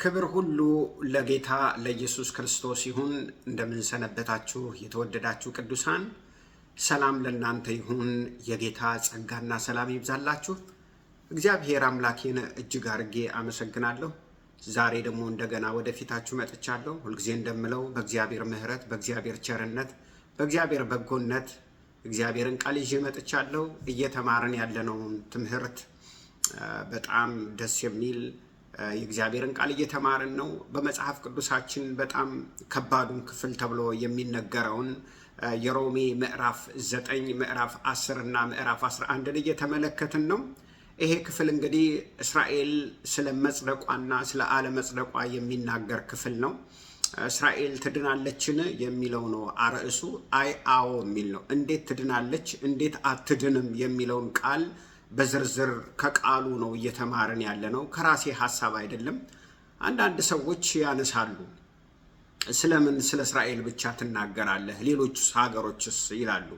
ክብር ሁሉ ለጌታ ለኢየሱስ ክርስቶስ ይሁን። እንደምን ሰነበታችሁ የተወደዳችሁ ቅዱሳን? ሰላም ለእናንተ ይሁን። የጌታ ጸጋና ሰላም ይብዛላችሁ። እግዚአብሔር አምላኬን እጅግ አድርጌ አመሰግናለሁ። ዛሬ ደግሞ እንደገና ወደፊታችሁ መጥቻለሁ። ሁልጊዜ እንደምለው በእግዚአብሔር ምሕረት፣ በእግዚአብሔር ቸርነት፣ በእግዚአብሔር በጎነት እግዚአብሔርን ቃል ይዤ መጥቻለሁ። እየተማርን ያለነውን ትምህርት በጣም ደስ የሚል የእግዚአብሔርን ቃል እየተማርን ነው። በመጽሐፍ ቅዱሳችን በጣም ከባዱን ክፍል ተብሎ የሚነገረውን የሮሜ ምዕራፍ 9 ምዕራፍ 10 እና ምዕራፍ 11 እየተመለከትን ነው። ይሄ ክፍል እንግዲህ እስራኤል ስለ መጽደቋና ስለ አለመጽደቋ የሚናገር ክፍል ነው። እስራኤል ትድናለችን የሚለው ነው አርዕሱ። አዎ የሚል ነው። እንዴት ትድናለች እንዴት አትድንም የሚለውን ቃል በዝርዝር ከቃሉ ነው እየተማርን ያለ ነው። ከራሴ ሐሳብ አይደለም። አንዳንድ ሰዎች ያነሳሉ፣ ስለምን ስለ እስራኤል ብቻ ትናገራለህ ሌሎች ሀገሮችስ ይላሉ።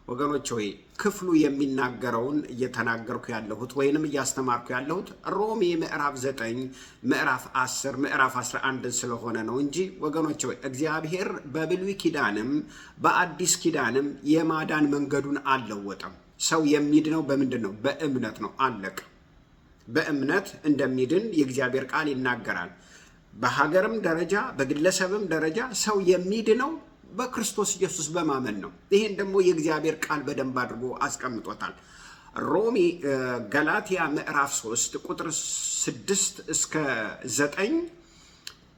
ወገኖች ሆይ ክፍሉ የሚናገረውን እየተናገርኩ ያለሁት ወይንም እያስተማርኩ ያለሁት ሮሜ ምዕራፍ 9 ምዕራፍ 10 ምዕራፍ 11 ስለሆነ ነው እንጂ ወገኖች ሆይ እግዚአብሔር በብሉይ ኪዳንም በአዲስ ኪዳንም የማዳን መንገዱን አልለወጠም። ሰው የሚድነው በምንድን ነው? በእምነት ነው። አለቀ። በእምነት እንደሚድን የእግዚአብሔር ቃል ይናገራል። በሀገርም ደረጃ በግለሰብም ደረጃ ሰው የሚድነው በክርስቶስ ኢየሱስ በማመን ነው። ይሄን ደግሞ የእግዚአብሔር ቃል በደንብ አድርጎ አስቀምጦታል። ገላትያ ምዕራፍ 3 ቁጥር 6 እስከ 9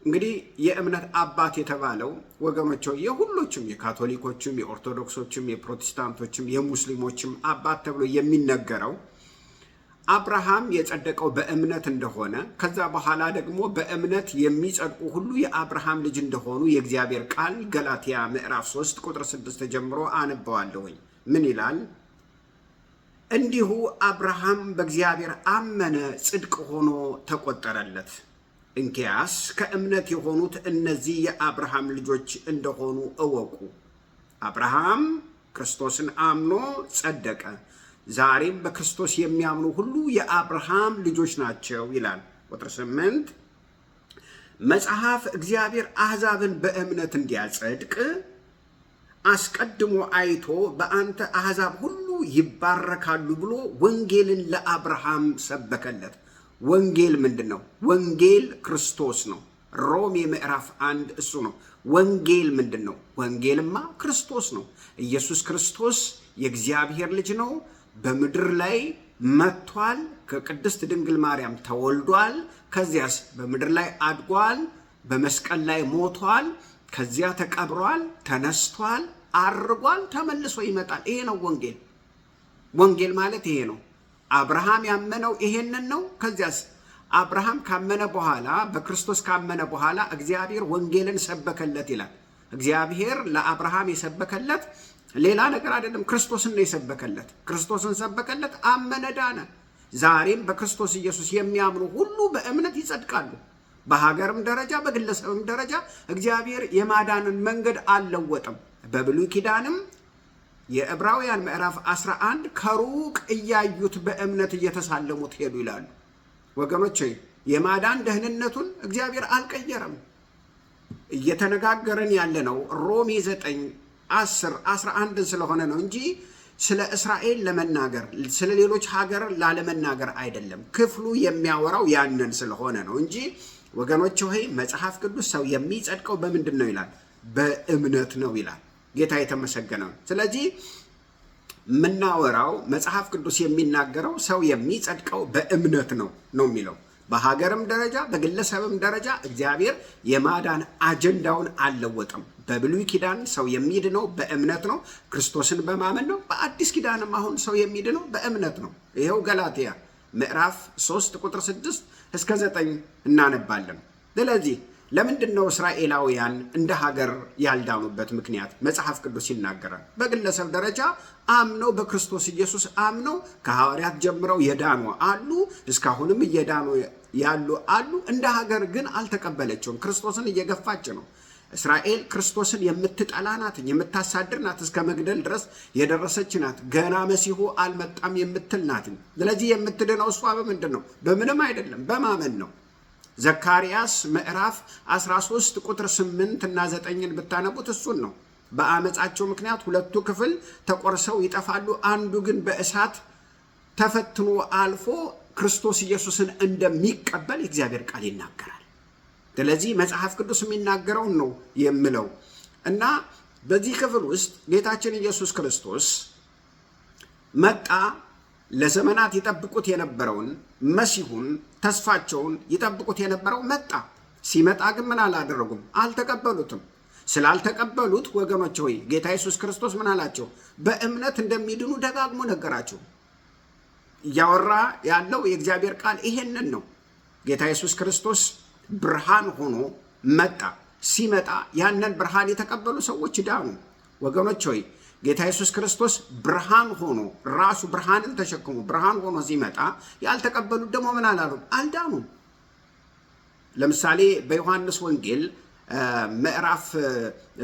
እንግዲህ የእምነት አባት የተባለው ወገኖች የሁሎችም የካቶሊኮችም የኦርቶዶክሶችም የፕሮቴስታንቶችም የሙስሊሞችም አባት ተብሎ የሚነገረው አብርሃም የጸደቀው በእምነት እንደሆነ ከዛ በኋላ ደግሞ በእምነት የሚጸድቁ ሁሉ የአብርሃም ልጅ እንደሆኑ የእግዚአብሔር ቃል ገላትያ ምዕራፍ 3 ቁጥር 6 ጀምሮ አነባዋለሁኝ። ምን ይላል? እንዲሁ አብርሃም በእግዚአብሔር አመነ፣ ጽድቅ ሆኖ ተቆጠረለት። እንኪያስ ከእምነት የሆኑት እነዚህ የአብርሃም ልጆች እንደሆኑ እወቁ። አብርሃም ክርስቶስን አምኖ ጸደቀ። ዛሬም በክርስቶስ የሚያምኑ ሁሉ የአብርሃም ልጆች ናቸው ይላል። ቁጥር 8 መጽሐፍ እግዚአብሔር አሕዛብን በእምነት እንዲያጸድቅ አስቀድሞ አይቶ በአንተ አሕዛብ ሁሉ ይባረካሉ ብሎ ወንጌልን ለአብርሃም ሰበከለት። ወንጌል ምንድን ነው? ወንጌል ክርስቶስ ነው። ሮሜ ምዕራፍ 1 እሱ ነው። ወንጌል ምንድን ነው? ወንጌልማ ክርስቶስ ነው። ኢየሱስ ክርስቶስ የእግዚአብሔር ልጅ ነው። በምድር ላይ መጥቷል። ከቅድስት ድንግል ማርያም ተወልዷል። ከዚያስ በምድር ላይ አድጓል። በመስቀል ላይ ሞቷል። ከዚያ ተቀብሯል፣ ተነስቷል፣ አርጓል፣ ተመልሶ ይመጣል። ይሄ ነው ወንጌል። ወንጌል ማለት ይሄ ነው። አብርሃም ያመነው ይሄንን ነው። ከዚያስ አብርሃም ካመነ በኋላ በክርስቶስ ካመነ በኋላ እግዚአብሔር ወንጌልን ሰበከለት ይላል። እግዚአብሔር ለአብርሃም የሰበከለት ሌላ ነገር አይደለም፣ ክርስቶስን ነው የሰበከለት። ክርስቶስን ሰበከለት፣ አመነ፣ ዳነ። ዛሬም በክርስቶስ ኢየሱስ የሚያምኑ ሁሉ በእምነት ይጸድቃሉ። በሀገርም ደረጃ በግለሰብም ደረጃ እግዚአብሔር የማዳንን መንገድ አልለወጠም። በብሉይ ኪዳንም የዕብራውያን ምዕራፍ 11 ከሩቅ እያዩት በእምነት እየተሳለሙት ሄዱ ይላሉ። ወገኖች የማዳን ደህንነቱን እግዚአብሔር አልቀየረም። እየተነጋገረን ያለነው ሮሜ 9 10 11 ስለሆነ ነው እንጂ ስለ እስራኤል ለመናገር ስለ ሌሎች ሀገር ላለመናገር አይደለም። ክፍሉ የሚያወራው ያንን ስለሆነ ነው እንጂ ወገኖች ሆይ መጽሐፍ ቅዱስ ሰው የሚጸድቀው በምንድን ነው ይላል? በእምነት ነው ይላል። ጌታ የተመሰገነ ነው። ስለዚህ የምናወራው መጽሐፍ ቅዱስ የሚናገረው ሰው የሚጸድቀው በእምነት ነው የሚለው። በሀገርም ደረጃ በግለሰብም ደረጃ እግዚአብሔር የማዳን አጀንዳውን አልለወጠም። በብሉይ ኪዳን ሰው የሚድነው በእምነት ነው፣ ክርስቶስን በማመን ነው። በአዲስ ኪዳንም አሁን ሰው የሚድነው በእምነት ነው። ይኸው ገላትያ ምዕራፍ 3 ቁጥር 6 እስከ 9 እናነባለን። ስለዚህ ለምንድን ነው እስራኤላውያን እንደ ሀገር ያልዳኑበት ምክንያት መጽሐፍ ቅዱስ ይናገራል። በግለሰብ ደረጃ አምነው በክርስቶስ ኢየሱስ አምነው ከሐዋርያት ጀምረው የዳኑ አሉ፣ እስካሁንም እየዳኑ ያሉ አሉ። እንደ ሀገር ግን አልተቀበለችውም። ክርስቶስን እየገፋች ነው። እስራኤል ክርስቶስን የምትጠላ ናት፣ የምታሳድር ናት፣ እስከ መግደል ድረስ የደረሰች ናት። ገና መሲሁ አልመጣም የምትል ናት። ስለዚህ የምትድነው እሷ በምንድን ነው? በምንም አይደለም፣ በማመን ነው። ዘካርያስ ምዕራፍ 13 ቁጥር 8 እና 9ን ብታነቡት እሱን ነው። በአመፃቸው ምክንያት ሁለቱ ክፍል ተቆርሰው ይጠፋሉ፣ አንዱ ግን በእሳት ተፈትኖ አልፎ ክርስቶስ ኢየሱስን እንደሚቀበል የእግዚአብሔር ቃል ይናገራል። ስለዚህ መጽሐፍ ቅዱስ የሚናገረውን ነው የምለው እና በዚህ ክፍል ውስጥ ጌታችን ኢየሱስ ክርስቶስ መጣ። ለዘመናት ይጠብቁት የነበረውን መሲሁን ተስፋቸውን ይጠብቁት የነበረው መጣ። ሲመጣ ግን ምን አላደረጉም? አልተቀበሉትም። ስላልተቀበሉት ወገኖች ሆይ ጌታ ኢየሱስ ክርስቶስ ምን አላቸው? በእምነት እንደሚድኑ ደጋግሞ ነገራቸው። እያወራ ያለው የእግዚአብሔር ቃል ይሄንን ነው። ጌታ ኢየሱስ ክርስቶስ ብርሃን ሆኖ መጣ። ሲመጣ ያንን ብርሃን የተቀበሉ ሰዎች ዳኑ። ወገኖች ሆይ ጌታ ኢየሱስ ክርስቶስ ብርሃን ሆኖ ራሱ ብርሃንን ተሸክሞ ብርሃን ሆኖ ሲመጣ ያልተቀበሉት ደግሞ ምን አላሉም? አልዳኑም። ለምሳሌ በዮሐንስ ወንጌል ምዕራፍ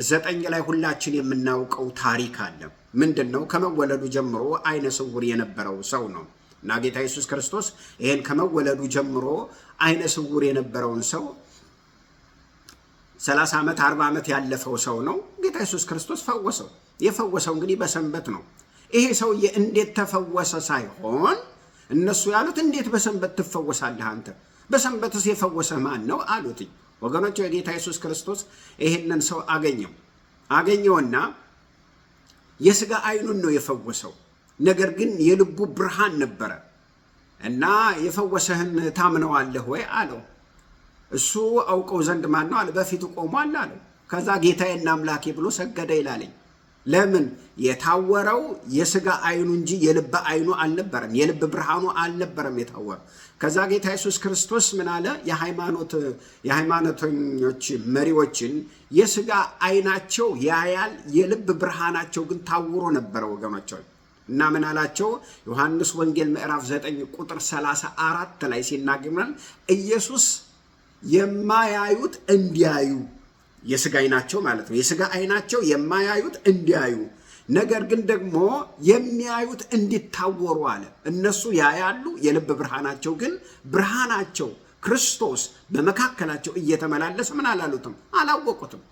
9 ላይ ሁላችን የምናውቀው ታሪክ አለ። ምንድነው? ከመወለዱ ጀምሮ አይነ ስውር የነበረው ሰው ነው እና ጌታ ኢየሱስ ክርስቶስ ይሄን ከመወለዱ ጀምሮ አይነ ስውር የነበረውን ሰው 30 ዓመት 40 ዓመት ያለፈው ሰው ነው ጌታ ኢየሱስ ክርስቶስ ፈወሰው። የፈወሰው እንግዲህ በሰንበት ነው። ይሄ ሰውዬ እንዴት ተፈወሰ ሳይሆን እነሱ ያሉት እንዴት በሰንበት ትፈወሳለህ አንተ? በሰንበትስ የፈወሰ ማን ነው አሉት። ወገኖች የጌታ ኢየሱስ ክርስቶስ ይሄንን ሰው አገኘውና የሥጋ አይኑን ነው የፈወሰው። ነገር ግን የልቡ ብርሃን ነበረ እና የፈወሰህን ታምነዋለህ ወይ አለው። እሱ አውቀው ዘንድ ማን ነው አለ። በፊቱ ቆሟል አለው። ከዛ ጌታዬና አምላኬ ብሎ ሰገደ ይላለኝ። ለምን? የታወረው የሥጋ አይኑ እንጂ የልብ አይኑ አልነበረም። የልብ ብርሃኑ አልነበረም የታወረው። ከዛ ጌታ ኢየሱስ ክርስቶስ ምን አለ? የሃይማኖተኞች መሪዎችን የሥጋ አይናቸው ያያል፣ የልብ ብርሃናቸው ግን ታውሮ ነበረ ወገኖች። እና ምን አላቸው? ዮሐንስ ወንጌል ምዕራፍ 9 ቁጥር 34 ላይ ሲናገር ኢየሱስ የማያዩት እንዲያዩ፣ የሥጋ አይናቸው ማለት ነው። የሥጋ አይናቸው የማያዩት እንዲያዩ፣ ነገር ግን ደግሞ የሚያዩት እንዲታወሩ አለ። እነሱ ያያሉ፣ የልብ ብርሃናቸው ግን ብርሃናቸው ክርስቶስ በመካከላቸው እየተመላለሰ ምን አላሉትም? አላወቁትም።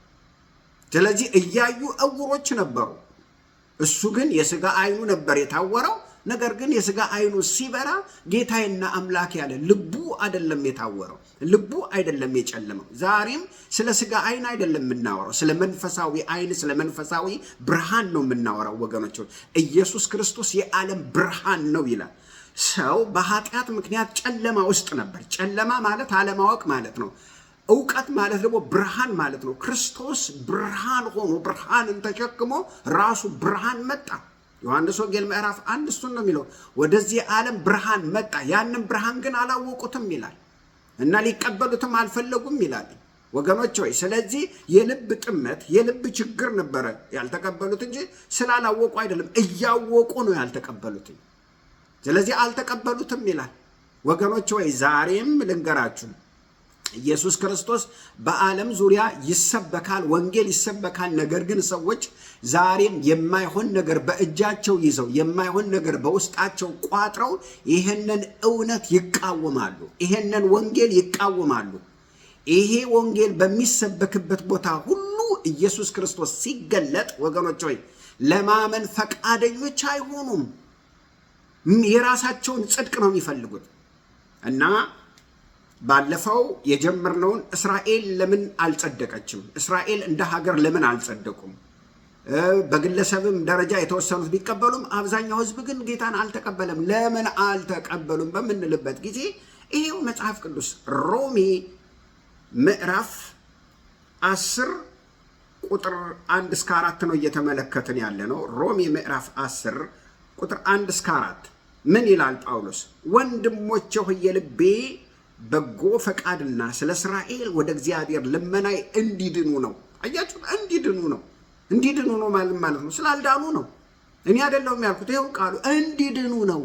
ስለዚህ እያዩ እውሮች ነበሩ። እሱ ግን የሥጋ አይኑ ነበር የታወረው። ነገር ግን የሥጋ አይኑ ሲበራ ጌታዬና አምላክ ያለ ልቡ አይደለም የታወረው፣ ልቡ አይደለም የጨለመው። ዛሬም ስለ ሥጋ አይን አይደለም የምናወራው፣ ስለ መንፈሳዊ አይን፣ ስለ መንፈሳዊ ብርሃን ነው የምናወራው ወገኖች። ኢየሱስ ክርስቶስ የዓለም ብርሃን ነው ይላል። ሰው በኃጢአት ምክንያት ጨለማ ውስጥ ነበር። ጨለማ ማለት አለማወቅ ማለት ነው። እውቀት ማለት ደግሞ ብርሃን ማለት ነው። ክርስቶስ ብርሃን ሆኖ ብርሃንን ተሸክሞ ራሱ ብርሃን መጣ። ዮሐንስ ወንጌል ምዕራፍ 1 እሱን ነው የሚለው። ወደዚህ ዓለም ብርሃን መጣ፣ ያንን ብርሃን ግን አላወቁትም ይላል እና ሊቀበሉትም አልፈለጉም ይላል ወገኖች ሆይ። ስለዚህ የልብ ጥመት የልብ ችግር ነበረ ያልተቀበሉት እንጂ ስላላወቁ አይደለም፣ እያወቁ ነው ያልተቀበሉት። ስለዚህ አልተቀበሉትም ይላል ወገኖች ሆይ። ዛሬም ልንገራችሁ ኢየሱስ ክርስቶስ በዓለም ዙሪያ ይሰበካል፣ ወንጌል ይሰበካል። ነገር ግን ሰዎች ዛሬም የማይሆን ነገር በእጃቸው ይዘው የማይሆን ነገር በውስጣቸው ቋጥረው ይሄንን እውነት ይቃወማሉ፣ ይሄንን ወንጌል ይቃወማሉ። ይሄ ወንጌል በሚሰበክበት ቦታ ሁሉ ኢየሱስ ክርስቶስ ሲገለጥ ወገኖች ሆይ ለማመን ፈቃደኞች አይሆኑም። የራሳቸውን ጽድቅ ነው የሚፈልጉት እና ባለፈው የጀመርነውን እስራኤል ለምን አልጸደቀችም? እስራኤል እንደ ሀገር ለምን አልጸደቁም? በግለሰብም ደረጃ የተወሰኑት ቢቀበሉም አብዛኛው ሕዝብ ግን ጌታን አልተቀበለም። ለምን አልተቀበሉም በምንልበት ጊዜ ይሄው መጽሐፍ ቅዱስ ሮሜ ምዕራፍ 10 ቁጥር 1 እስከ 4 ነው እየተመለከትን ያለ ነው። ሮሜ ምዕራፍ 10 ቁጥር 1 እስከ 4 ምን ይላል ጳውሎስ? ወንድሞቼ ሆይ የልቤ በጎ ፈቃድና ስለ እስራኤል ወደ እግዚአብሔር ልመናይ እንዲድኑ ነው። አያችሁ፣ እንዲድኑ ነው። እንዲድኑ ነው ማለት ነው ስላልዳኑ ነው። እኔ አይደለሁም ያልኩት፣ ይኸው ቃሉ እንዲድኑ ነው።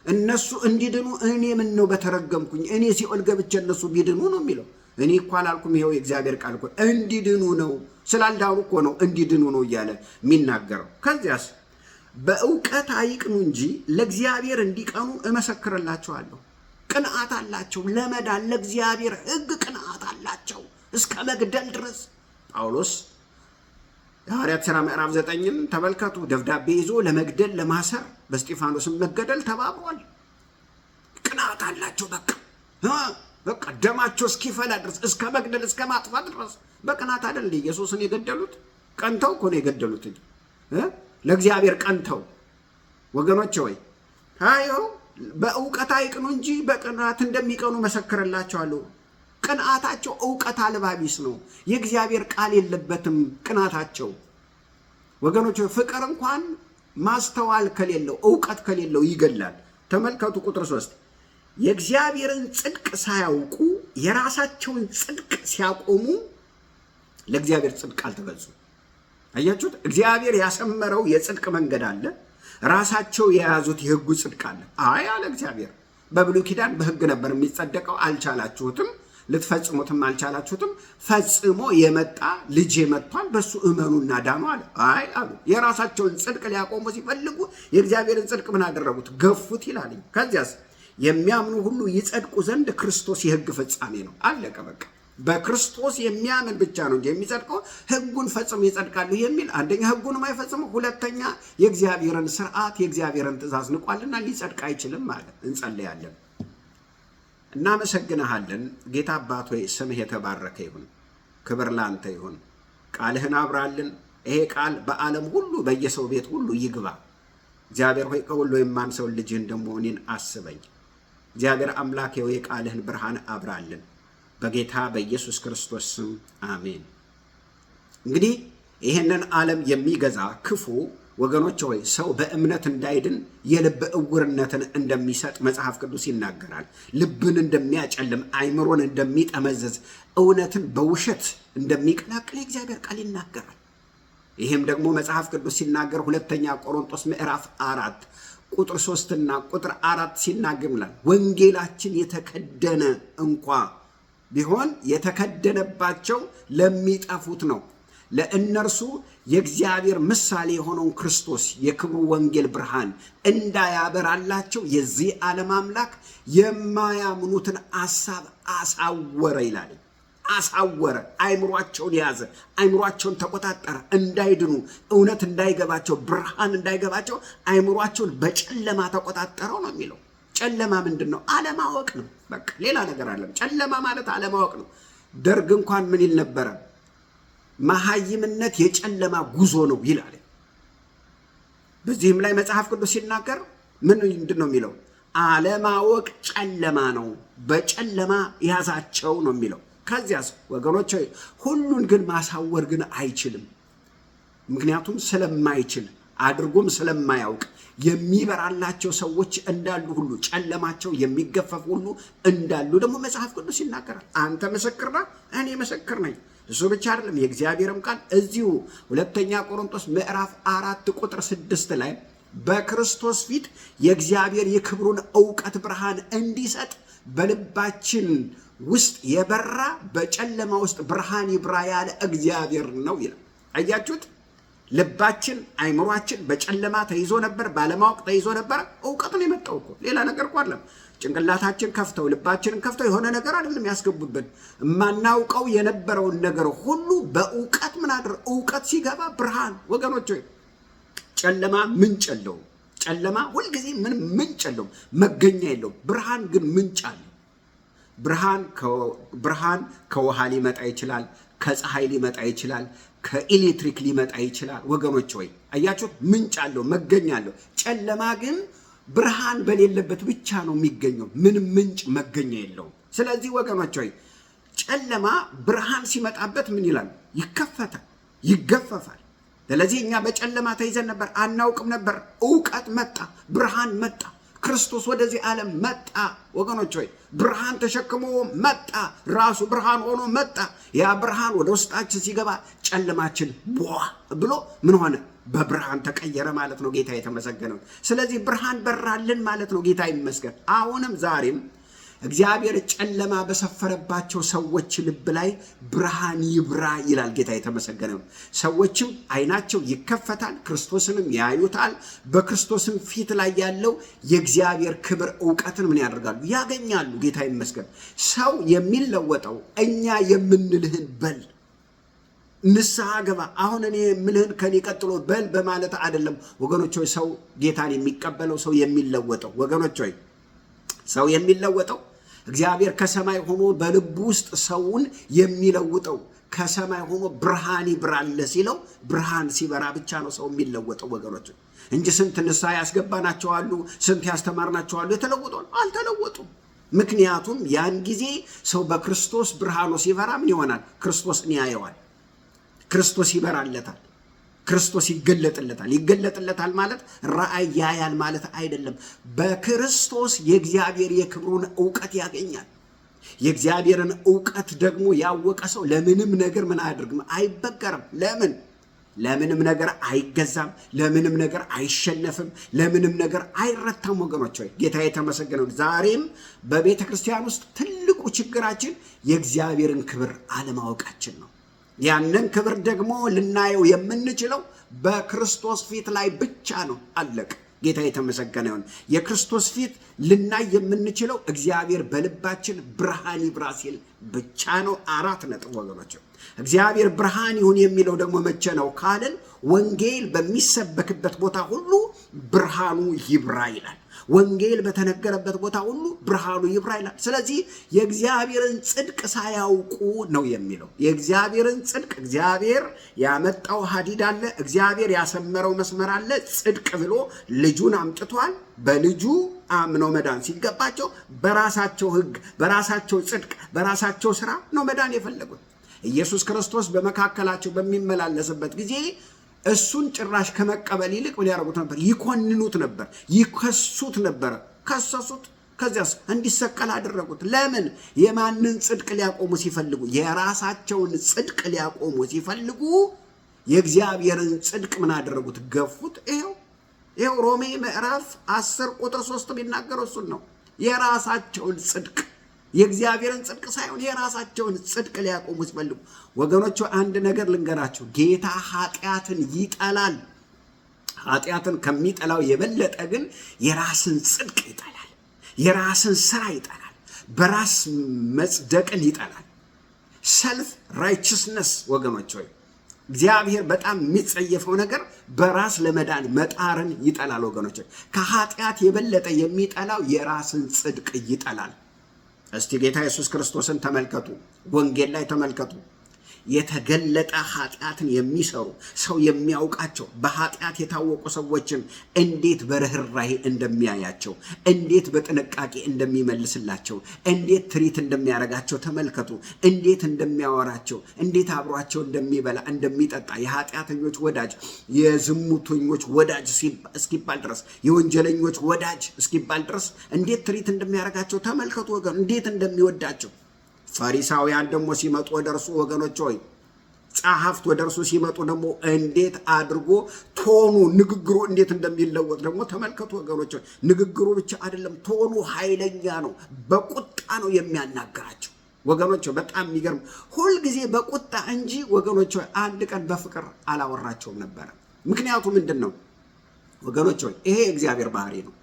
እነሱ እንዲድኑ እኔ ምን ነው በተረገምኩኝ? እኔ ሲኦል ገብቼ እነሱ ቢድኑ ነው የሚለው። እኔ እኮ አላልኩም። ይኸው የእግዚአብሔር ቃል እኮ እንዲድኑ ነው። ስላልዳኑ እኮ ነው እንዲድኑ ነው እያለ የሚናገረው። ከዚያስ በእውቀት አይቅኑ እንጂ ለእግዚአብሔር እንዲቀኑ እመሰክርላቸዋለሁ። ቅንዓት አላቸው። ለመዳን ለእግዚአብሔር ሕግ ቅንዓት አላቸው እስከ መግደል ድረስ። ጳውሎስ የሐዋርያት ሥራ ምዕራፍ 9ን ተመልከቱ። ደብዳቤ ይዞ ለመግደል ለማሰር በእስጢፋኖስም መገደል ተባብሯል። ቅንዓት አላቸው። በቃ ደማቸው እስኪፈላ ድረስ እስከ መግደል እስከ ማጥፋት ድረስ በቅናት አይደል ኢየሱስን የገደሉት? ቀንተው እኮ ነው የገደሉት እንጂ ለእግዚአብሔር ቀንተው። ወገኖች ሆይ አየው፣ በእውቀት አይቅኑ እንጂ በቅናት እንደሚቀኑ መሰክርላቸዋለሁ። ቅንዓታቸው እውቀት አልባ ቢስ ነው። የእግዚአብሔር ቃል የለበትም ቅናታቸው። ወገኖች ሆይ ፍቅር እንኳን ማስተዋል ከሌለው እውቀት ከሌለው ይገላል። ተመልከቱ ቁጥር 3 የእግዚአብሔርን ጽድቅ ሳያውቁ የራሳቸውን ጽድቅ ሲያቆሙ ለእግዚአብሔር ጽድቅ አልተገዙም። አያችሁት? እግዚአብሔር ያሰመረው የጽድቅ መንገድ አለ፣ ራሳቸው የያዙት የሕጉ ጽድቅ አለ። አለ እግዚአብሔር። በብሉይ ኪዳን በሕግ ነበር የሚጸደቀው፣ አልቻላችሁትም፣ ልትፈጽሙትም አልቻላችሁትም። ፈጽሞ የመጣ ልጅ መጥቷል፣ በሱ እመኑና ዳኑ አለ። አሉ። የራሳቸውን ጽድቅ ሊያቆሙ ሲፈልጉ የእግዚአብሔርን ጽድቅ ምን አደረጉት? ገፉት ይላል። ከዚያስ የሚያምኑ ሁሉ ይጸድቁ ዘንድ ክርስቶስ የሕግ ፍጻሜ ነው። አለቀ በቃ። በክርስቶስ የሚያምን ብቻ ነው እንጂ የሚጸድቀው ሕጉን ፈጽሞ ይጸድቃሉ የሚል አንደኛ ሕጉንም አይፈጽመው፣ ሁለተኛ የእግዚአብሔርን ስርዓት የእግዚአብሔርን ትእዛዝ ንቋልና ሊጸድቅ አይችልም ማለት። እንጸልያለን። እናመሰግንሃለን ጌታ አባት ሆይ፣ ስምህ የተባረከ ይሁን። ክብር ላንተ ይሁን። ቃልህን አብራልን። ይሄ ቃል በዓለም ሁሉ በየሰው ቤት ሁሉ ይግባ። እግዚአብሔር ሆይ ከሁሉ የማንሰውን ልጅህን ደግሞ እኔን አስበኝ። እግዚአብሔር አምላክ ሆይ የቃልህን ብርሃን አብራልን። በጌታ በኢየሱስ ክርስቶስ ስም አሜን። እንግዲህ ይህንን ዓለም የሚገዛ ክፉ ወገኖች ሆይ ሰው በእምነት እንዳይድን የልብ እውርነትን እንደሚሰጥ መጽሐፍ ቅዱስ ይናገራል። ልብን እንደሚያጨልም፣ አይምሮን እንደሚጠመዘዝ፣ እውነትን በውሸት እንደሚቀላቅል የእግዚአብሔር ቃል ይናገራል። ይህም ደግሞ መጽሐፍ ቅዱስ ሲናገር ሁለተኛ ቆሮንቶስ ምዕራፍ 4 ቁጥር 3 እና ቁጥር 4 ሲናገር ይላል ወንጌላችን የተከደነ እንኳ ቢሆን የተከደነባቸው ለሚጠፉት ነው፣ ለእነርሱ የእግዚአብሔር ምሳሌ የሆነውን ክርስቶስ የክብሩ ወንጌል ብርሃን እንዳያበራላቸው የዚህ ዓለም አምላክ የማያምኑትን ሐሳብ አሳወረ ይላል። አሳወረ፣ አይምሯቸውን ያዘ፣ አይምሯቸውን ተቆጣጠረ። እንዳይድኑ፣ እውነት እንዳይገባቸው፣ ብርሃን እንዳይገባቸው አይምሯቸውን በጨለማ ተቆጣጠረው ነው የሚለው። ጨለማ ምንድን ነው? አለማወቅ ነው። በቃ ሌላ ነገር አለም። ጨለማ ማለት አለማወቅ ነው። ደርግ እንኳን ምን ይል ነበረ? መሃይምነት የጨለማ ጉዞ ነው ይላል። በዚህም ላይ መጽሐፍ ቅዱስ ሲናገር ምንድን ነው የሚለው? አለማወቅ ጨለማ ነው፣ በጨለማ ያዛቸው ነው የሚለው። ከዚያስ ወገኖች ሁሉን ግን ማሳወር ግን አይችልም። ምክንያቱም ስለማይችል አድርጎም ስለማያውቅ የሚበራላቸው ሰዎች እንዳሉ ሁሉ ጨለማቸው የሚገፈፍ ሁሉ እንዳሉ ደግሞ መጽሐፍ ቅዱስ ይናገራል። አንተ ምስክር ነህ፣ እኔ ምስክር ነኝ። እሱ ብቻ አይደለም፣ የእግዚአብሔርም ቃል እዚሁ ሁለተኛ ቆሮንቶስ ምዕራፍ 4 ቁጥር 6 ላይ በክርስቶስ ፊት የእግዚአብሔር የክብሩን ዕውቀት ብርሃን እንዲሰጥ በልባችን ውስጥ የበራ በጨለማ ውስጥ ብርሃን ይብራ ያለ እግዚአብሔር ነው ይላል። አያችሁት? ልባችን አይምሯችን በጨለማ ተይዞ ነበር፣ ባለማወቅ ተይዞ ነበር። ዕውቀትን የመጣው እኮ ሌላ ነገር እኮ አይደለም። ጭንቅላታችን ከፍተው ልባችንን ከፍተው የሆነ ነገር አይደለም ያስገቡብን። የማናውቀው የነበረውን ነገር ሁሉ በዕውቀት ምን አድር ዕውቀት ሲገባ ብርሃን። ወገኖች ሆይ ጨለማ ምንጭ የለውም። ጨለማ ሁልጊዜ ምንም ምንጭ የለውም፣ መገኛ የለውም። ብርሃን ግን ምንጭ አለ። ብርሃን ከውሃ ሊመጣ ይችላል፣ ከፀሐይ ሊመጣ ይችላል፣ ከኤሌክትሪክ ሊመጣ ይችላል። ወገኖች ሆይ አያችሁት? ምንጭ አለው፣ መገኛ አለው። ጨለማ ግን ብርሃን በሌለበት ብቻ ነው የሚገኘው። ምንም ምንጭ መገኛ የለውም። ስለዚህ ወገኖች ሆይ ጨለማ ብርሃን ሲመጣበት ምን ይላል? ይከፈታል፣ ይገፈፋል። ስለዚህ እኛ በጨለማ ተይዘን ነበር፣ አናውቅም ነበር። ዕውቀት መጣ፣ ብርሃን መጣ። ክርስቶስ ወደዚህ ዓለም መጣ። ወገኖች ሆይ ብርሃን ተሸክሞ መጣ፣ ራሱ ብርሃን ሆኖ መጣ። ያ ብርሃን ወደ ውስጣችን ሲገባ ጨለማችን ቧ ብሎ ምን ሆነ? በብርሃን ተቀየረ ማለት ነው። ጌታ የተመሰገነው። ስለዚህ ብርሃን በራልን ማለት ነው። ጌታ ይመስገን። አሁንም ዛሬም እግዚአብሔር ጨለማ በሰፈረባቸው ሰዎች ልብ ላይ ብርሃን ይብራ ይላል። ጌታ የተመሰገነ ነው። ሰዎችም አይናቸው ይከፈታል፣ ክርስቶስንም ያዩታል። በክርስቶስም ፊት ላይ ያለው የእግዚአብሔር ክብር እውቀትን ምን ያደርጋሉ? ያገኛሉ። ጌታ ይመስገን። ሰው የሚለወጠው እኛ የምንልህን በል፣ ንስሐ ገባ፣ አሁን እኔ የምልህን ከኔ ቀጥሎ በል በማለት አይደለም ወገኖች ሆይ። ሰው ጌታን የሚቀበለው ሰው የሚለወጠው ወገኖች ሆይ፣ ሰው የሚለወጠው እግዚአብሔር ከሰማይ ሆኖ በልቡ ውስጥ ሰውን የሚለውጠው ከሰማይ ሆኖ ብርሃን ይብራል ሲለው ብርሃን ሲበራ ብቻ ነው ሰው የሚለወጠው ወገኖች እንጂ ስንት ንስሐ ያስገባናቸው አሉ፣ ስንት ያስተማርናቸው አሉ፣ የተለወጡ አልተለወጡም። ምክንያቱም ያን ጊዜ ሰው በክርስቶስ ብርሃኑ ሲበራ ምን ይሆናል? ክርስቶስን ያየዋል። ክርስቶስ ይበራለታል። ክርስቶስ ይገለጥለታል። ይገለጥለታል ማለት ራእይ ያያል ማለት አይደለም። በክርስቶስ የእግዚአብሔር የክብሩን ዕውቀት ያገኛል። የእግዚአብሔርን ዕውቀት ደግሞ ያወቀ ሰው ለምንም ነገር ምን አያደርግም? አይበገርም። ለምንም ነገር አይገዛም። ለምንም ነገር አይሸነፍም። ለምንም ነገር አይረታም። ወገኖች ሆይ ጌታ የተመሰገነው። ዛሬም በቤተ ክርስቲያን ውስጥ ትልቁ ችግራችን የእግዚአብሔርን ክብር አለማወቃችን ነው። ያንን ክብር ደግሞ ልናየው የምንችለው በክርስቶስ ፊት ላይ ብቻ ነው። አለቅ። ጌታ የተመሰገነ ይሁን። የክርስቶስ ፊት ልናይ የምንችለው እግዚአብሔር በልባችን ብርሃን ይብራ ሲል ብቻ ነው። 4 ነጥብ ወገኖች። እግዚአብሔር ብርሃን ይሁን የሚለው ደግሞ መቼ ነው ካልን ወንጌል በሚሰበክበት ቦታ ሁሉ ብርሃኑ ይብራ ይላል። ወንጌል በተነገረበት ቦታ ሁሉ ብርሃኑ ይብራ ይላል። ስለዚህ የእግዚአብሔርን ጽድቅ ሳያውቁ ነው የሚለው። የእግዚአብሔርን ጽድቅ እግዚአብሔር ያመጣው ሐዲድ አለ፣ እግዚአብሔር ያሰመረው መስመር አለ። ጽድቅ ብሎ ልጁን አምጥቷል። በልጁ አምነው መዳን ሲገባቸው በራሳቸው ሕግ፣ በራሳቸው ጽድቅ፣ በራሳቸው ስራ ነው መዳን የፈለጉት። ኢየሱስ ክርስቶስ በመካከላቸው በሚመላለስበት ጊዜ እሱን ጭራሽ ከመቀበል ይልቅ ምን ያደርጉት ነበር? ይኮንኑት ነበር፣ ይከሱት ነበር። ከሰሱት። ከዚያስ እንዲሰቀል አደረጉት። ለምን? የማንን ጽድቅ ሊያቆሙ ሲፈልጉ? የራሳቸውን ጽድቅ ሊያቆሙ ሲፈልጉ የእግዚአብሔርን ጽድቅ ምን አደረጉት? ገፉት። ይኸው ሮሜ ምዕራፍ 10 ቁጥር 3 የሚናገረው እሱን ነው። የራሳቸውን ጽድቅ፣ የእግዚአብሔርን ጽድቅ ሳይሆን የራሳቸውን ጽድቅ ሊያቆሙ ሲፈልጉ። ወገኖቹ አንድ ነገር ልንገራቸው፣ ጌታ ኃጢአትን ይጠላል። ኃጢአትን ከሚጠላው የበለጠ ግን የራስን ጽድቅ ይጠላል። የራስን ስራ ይጠላል። በራስ መጽደቅን ይጠላል። ሰልፍ ራይቸስነስ ወገኖች ሆይ እግዚአብሔር በጣም የሚጸየፈው ነገር በራስ ለመዳን መጣርን ይጠላል። ወገኖች ከኃጢአት የበለጠ የሚጠላው የራስን ጽድቅ ይጠላል። እስቲ ጌታ ኢየሱስ ክርስቶስን ተመልከቱ። ወንጌል ላይ ተመልከቱ። የተገለጠ ኃጢአትን የሚሰሩ ሰው የሚያውቃቸው በኃጢአት የታወቁ ሰዎችን እንዴት በርህራሄ እንደሚያያቸው፣ እንዴት በጥንቃቄ እንደሚመልስላቸው፣ እንዴት ትሪት እንደሚያደርጋቸው ተመልከቱ። እንዴት እንደሚያወራቸው፣ እንዴት አብሯቸው እንደሚበላ እንደሚጠጣ፣ የኃጢአተኞች ወዳጅ፣ የዝሙተኞች ወዳጅ እስኪባል ድረስ፣ የወንጀለኞች ወዳጅ እስኪባል ድረስ እንዴት ትሪት እንደሚያደርጋቸው ተመልከቱ። ወገን እንዴት እንደሚወዳቸው። ፈሪሳውያን ደግሞ ሲመጡ ወደ እርሱ ወገኖች ሆይ ጸሐፍት ወደ እርሱ ሲመጡ ደግሞ እንዴት አድርጎ ቶኑ ንግግሩ እንዴት እንደሚለወጥ ደግሞ ተመልከቱ ወገኖች ሆይ። ንግግሩ ብቻ አይደለም፣ ቶኑ ኃይለኛ ነው። በቁጣ ነው የሚያናገራቸው ወገኖች ሆይ። በጣም የሚገርም ሁልጊዜ በቁጣ እንጂ ወገኖች ሆይ አንድ ቀን በፍቅር አላወራቸውም ነበረ። ምክንያቱ ምንድን ነው ወገኖች ሆይ? ይሄ የእግዚአብሔር ባህሪ ነው።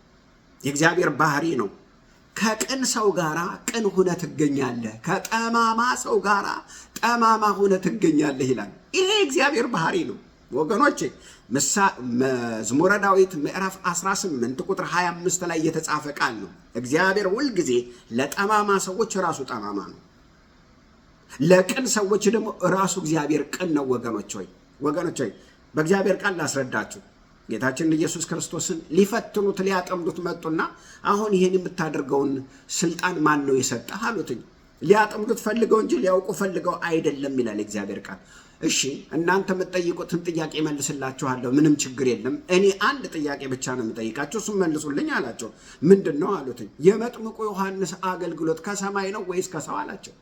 የእግዚአብሔር ባህሪ ነው። ከቅን ሰው ጋራ ቅን ሆነ ትገኛለህ፣ ከጠማማ ሰው ጋራ ጠማማ ሆነ ትገኛለህ ይላል። ይሄ እግዚአብሔር ባህሪ ነው ወገኖቼ። መዝሙረ ዳዊት ምዕራፍ 18 ቁጥር 25 ላይ የተጻፈ ቃል ነው። እግዚአብሔር ሁልጊዜ ለጠማማ ሰዎች ራሱ ጠማማ ነው፣ ለቅን ሰዎች ደግሞ ራሱ እግዚአብሔር ቅን ነው። ወገኖች ሆይ በእግዚአብሔር ቃል ላስረዳችሁ። ጌታችን ኢየሱስ ክርስቶስን ሊፈትኑት ሊያጠምዱት መጡና አሁን ይሄን የምታደርገውን ስልጣን ማን ነው የሰጠህ አሉትኝ። ሊያጠምዱት ፈልገው እንጂ ሊያውቁ ፈልገው አይደለም ይላል እግዚአብሔር ቃል። እሺ እናንተ የምትጠይቁትን ጥያቄ መልስላችኋለሁ፣ ምንም ችግር የለም። እኔ አንድ ጥያቄ ብቻ ነው የምጠይቃቸው፣ እሱም መልሱልኝ አላቸው። ምንድን ነው አሉትኝ። የመጥምቁ ዮሐንስ አገልግሎት ከሰማይ ነው ወይስ ከሰው አላቸው።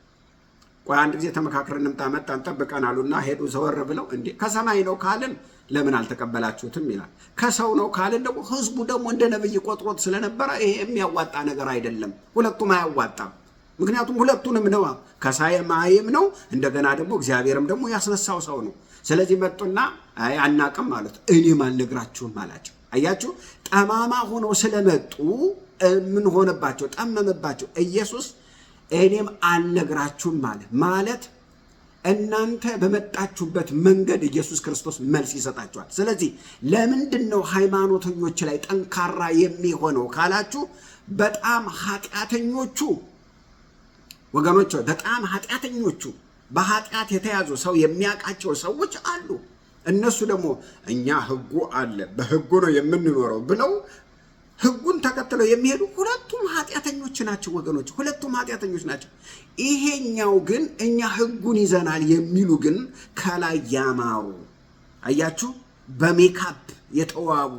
ቆይ አንድ ጊዜ ተመካክረን እንምጣ መጣን ጠብቀን አሉና ሄዱ። ዘወር ብለው እንዴ ከሰማይ ነው ካልን ለምን አልተቀበላችሁትም ይላል። ከሰው ነው ካልን ደግሞ ህዝቡ ደግሞ እንደ ነብይ ቆጥሮት ስለነበረ ይሄ የሚያዋጣ ነገር አይደለም፣ ሁለቱም አያዋጣም። ምክንያቱም ሁለቱንም ነው፣ ከሰማይም ነው እንደገና ደግሞ እግዚአብሔርም ደግሞ ያስነሳው ሰው ነው። ስለዚህ መጡና አይ አናቅም ማለት እኔም አልነግራችሁም አላቸው። አያችሁ ጠማማ ሆነው ስለመጡ ምን ሆነባቸው? ጠመመባቸው። ኢየሱስ እኔም አልነግራችሁም ማለት እናንተ በመጣችሁበት መንገድ ኢየሱስ ክርስቶስ መልስ ይሰጣችኋል። ስለዚህ ለምንድን ነው ሃይማኖተኞች ላይ ጠንካራ የሚሆነው ካላችሁ በጣም ኃጢአተኞቹ ወገኖች፣ በጣም ኃጢአተኞቹ በኃጢአት የተያዙ ሰው የሚያውቃቸው ሰዎች አሉ። እነሱ ደግሞ እኛ ህጉ አለ በህጉ ነው የምንኖረው ብለው ህጉን ተከትለው የሚሄዱ ሁለቱም ኃጢአተኞች ናቸው ወገኖች፣ ሁለቱም ኃጢአተኞች ናቸው። ይሄኛው ግን እኛ ህጉን ይዘናል የሚሉ ግን ከላይ ያማሩ፣ አያችሁ በሜካፕ የተዋቡ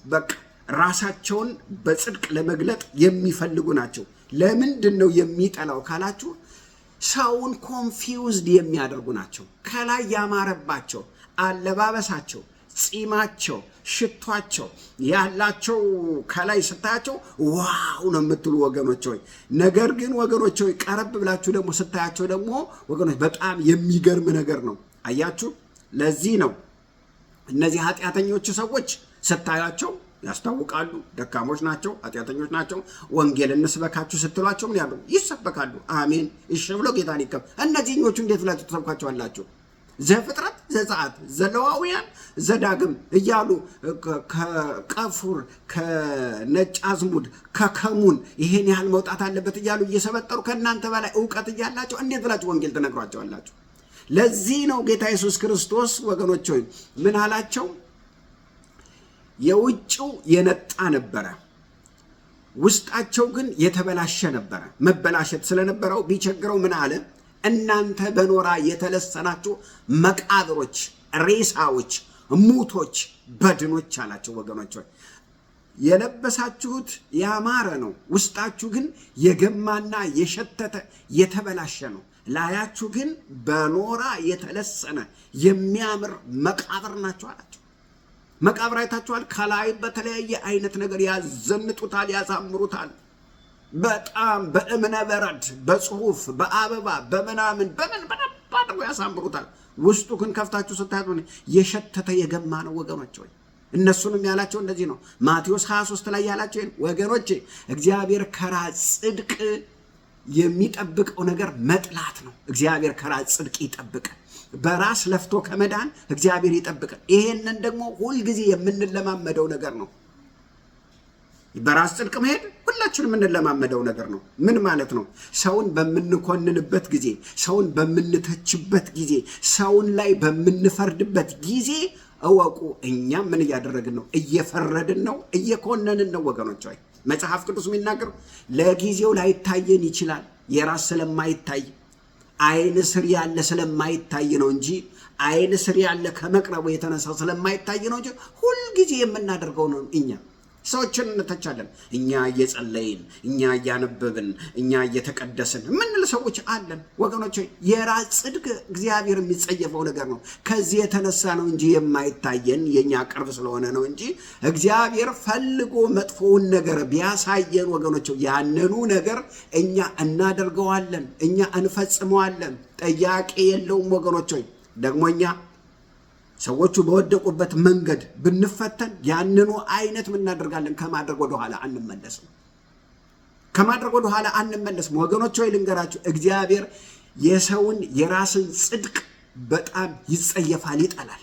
በቃ ራሳቸውን በጽድቅ ለመግለጥ የሚፈልጉ ናቸው። ለምንድን ነው የሚጠላው ካላችሁ ሰውን ኮንፊውዝድ የሚያደርጉ ናቸው። ከላይ ያማረባቸው አለባበሳቸው፣ ጺማቸው፣ ሽቷቸው ያላቸው ከላይ ስታያቸው ዋው ነው የምትሉ ወገኖች ሆይ። ነገር ግን ወገኖች ሆይ ቀረብ ብላችሁ ደግሞ ስታያቸው ደግሞ ወገኖች በጣም የሚገርም ነገር ነው። አያችሁ ለዚህ ነው እነዚህ ኃጢአተኞች ሰዎች ስታያቸው ያስታውቃሉ፣ ደካሞች ናቸው፣ ኃጢአተኞች ናቸው። ወንጌል እንስበካችሁ ስትሏቸው ምን ያሉ ይሰበካሉ። አሜን እሺ ብሎ ጌታን ይከብ። እነዚህኞቹ እንዴት ብላችሁ ተሰብኳቸዋላችሁ? ዘፍጥረት፣ ዘጸአት፣ ዘሌዋውያን፣ ዘዳግም እያሉ ከቀፉር፣ ከነጭ አዝሙድ፣ ከከሙን ይሄን ያህል መውጣት አለበት እያሉ እየሰበጠሩ ከእናንተ በላይ እውቀት እያላቸው እንዴት ብላችሁ ወንጌል ትነግሯቸዋላችሁ? ለዚህ ነው ጌታ ኢየሱስ ክርስቶስ ወገኖች ሆይ ምን አላቸው? የውጭው የነጣ ነበረ፣ ውስጣቸው ግን የተበላሸ ነበረ። መበላሸት ስለነበረው ቢቸግረው ምን አለ? እናንተ በኖራ የተለሰናችሁ መቃብሮች፣ ሬሳዎች፣ ሙቶች፣ በድኖች አላቸው። ወገኖች የለበሳችሁት ያማረ ነው፣ ውስጣችሁ ግን የገማና የሸተተ የተበላሸ ነው። ላያችሁ ግን በኖራ የተለሰነ የሚያምር መቃብር ናቸው አላቸው። መቃብር አይታችኋል? ከላይ በተለያየ አይነት ነገር ያዘንጡታል፣ ያሳምሩታል። በጣም በእምነ በረድ፣ በጽሁፍ፣ በአበባ፣ በምናምን በምን በደንብ አድርጎ ያሳምሩታል። ውስጡ ግን ከፍታችሁ ስታዩት የሸተተ የገማ ነው ወገኖች ሆይ። እነሱንም ያላቸው እንደዚህ ነው። ማቴዎስ 23 ላይ ያላቸው ወገኖች እግዚአብሔር ከራስ ጽድቅ የሚጠብቀው ነገር መጥላት ነው። እግዚአብሔር ከራስ ጽድቅ ይጠብቃል። በራስ ለፍቶ ከመዳን እግዚአብሔር ይጠብቃል። ይሄንን ደግሞ ሁልጊዜ የምንለማመደው ነገር ነው። በራስ ጽድቅ መሄድ ሁላችንም የምንለማመደው ነገር ነው። ምን ማለት ነው? ሰውን በምንኮንንበት ጊዜ፣ ሰውን በምንተችበት ጊዜ፣ ሰውን ላይ በምንፈርድበት ጊዜ እወቁ እኛም ምን እያደረግን ነው? እየፈረድን ነው፣ እየኮነንን ነው ወገኖች ሆይ። መጽሐፍ ቅዱስ የሚናገር ለጊዜው ላይታየን ይችላል፣ የራስ ስለማይታይ አይን ስር ያለ ስለማይታይ ነው እንጂ አይን ስር ያለ ከመቅረቡ የተነሳ ስለማይታይ ነው እንጂ ሁልጊዜ የምናደርገው ነው። እኛ ሰዎችን እንተቻለን። እኛ እየጸለይን፣ እኛ እያነበብን፣ እኛ እየተቀደስን ምንል ሰዎች አለን ወገኖች። የራስ ጽድቅ እግዚአብሔር የሚጸየፈው ነገር ነው። ከዚህ የተነሳ ነው እንጂ የማይታየን የኛ ቅርብ ስለሆነ ነው እንጂ እግዚአብሔር ፈልጎ መጥፎውን ነገር ቢያሳየን ወገኖች ያንኑ ነገር እኛ እናደርገዋለን፣ እኛ እንፈጽመዋለን። ጥያቄ የለውም ወገኖች። ደግሞ እኛ ሰዎቹ በወደቁበት መንገድ ብንፈተን ያንኑ አይነት ምን እናደርጋለን? ከማድረግ ወደኋላ አንመለስም። ከማድረግ ወደኋላ አንመለስም ወገኖች ሆይ። ልንገራችሁ እግዚአብሔር የሰውን የራስን ጽድቅ በጣም ይጸየፋል፣ ይጠላል።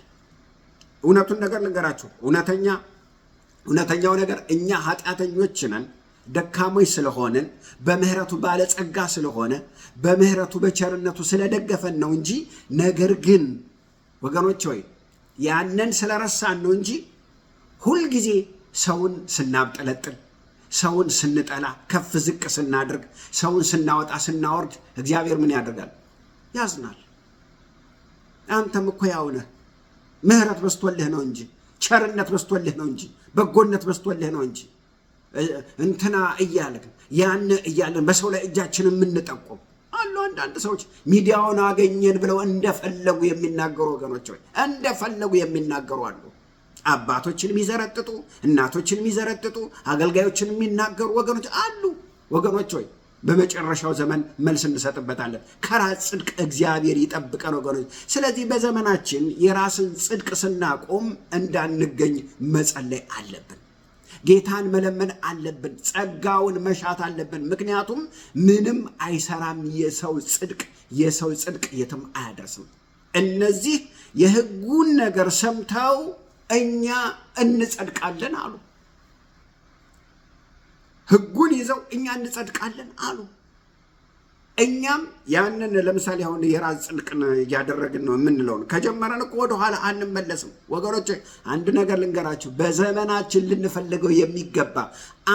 እውነቱን ነገር ልንገራችሁ። እውነተኛው ነገር እኛ ኃጢአተኞች ነን፣ ደካሞች ስለሆንን በምህረቱ ባለጸጋ ስለሆነ በምህረቱ በቸርነቱ ስለደገፈን ነው እንጂ ነገር ግን ወገኖች ሆይ ያንን ስለረሳን ነው እንጂ ሁልጊዜ ሰውን ስናብጠለጥል፣ ሰውን ስንጠላ፣ ከፍ ዝቅ ስናደርግ፣ ሰውን ስናወጣ ስናወርድ እግዚአብሔር ምን ያደርጋል? ያዝናል። አንተም እኮ ያው ነህ፣ ምህረት በስቶልህ ነው እንጂ፣ ቸርነት በስቶልህ ነው እንጂ፣ በጎነት በስቶልህ ነው እንጂ እንትና እያልን ያን እያልን በሰው ላይ እጃችንን የምንጠቁም አሉ አንዳንድ ሰዎች ሚዲያውን አገኘን ብለው እንደፈለጉ የሚናገሩ ወገኖች ሆይ እንደፈለጉ የሚናገሩ አሉ። አባቶችን የሚዘረጥጡ፣ እናቶችን የሚዘረጥጡ፣ አገልጋዮችን የሚናገሩ ወገኖች አሉ። ወገኖች ሆይ በመጨረሻው ዘመን መልስ እንሰጥበታለን። ከራስ ጽድቅ እግዚአብሔር ይጠብቀን ወገኖች። ስለዚህ በዘመናችን የራስን ጽድቅ ስናቆም እንዳንገኝ መጸለይ አለብን። ጌታን መለመን አለብን። ጸጋውን መሻት አለብን። ምክንያቱም ምንም አይሰራም የሰው ጽድቅ የትም አያደርስም። እነዚህ የሕጉን ነገር ሰምተው እኛ እንጸድቃለን አሉ። ሕጉን ይዘው እኛ እንጸድቃለን አሉ። እኛም ያንን ለምሳሌ አሁን የራስ ጽድቅን እያደረግን ነው የምንለውን ከጀመረን እኮ ወደኋላ አንመለስም ወገኖች። አንድ ነገር ልንገራችሁ፣ በዘመናችን ልንፈልገው የሚገባ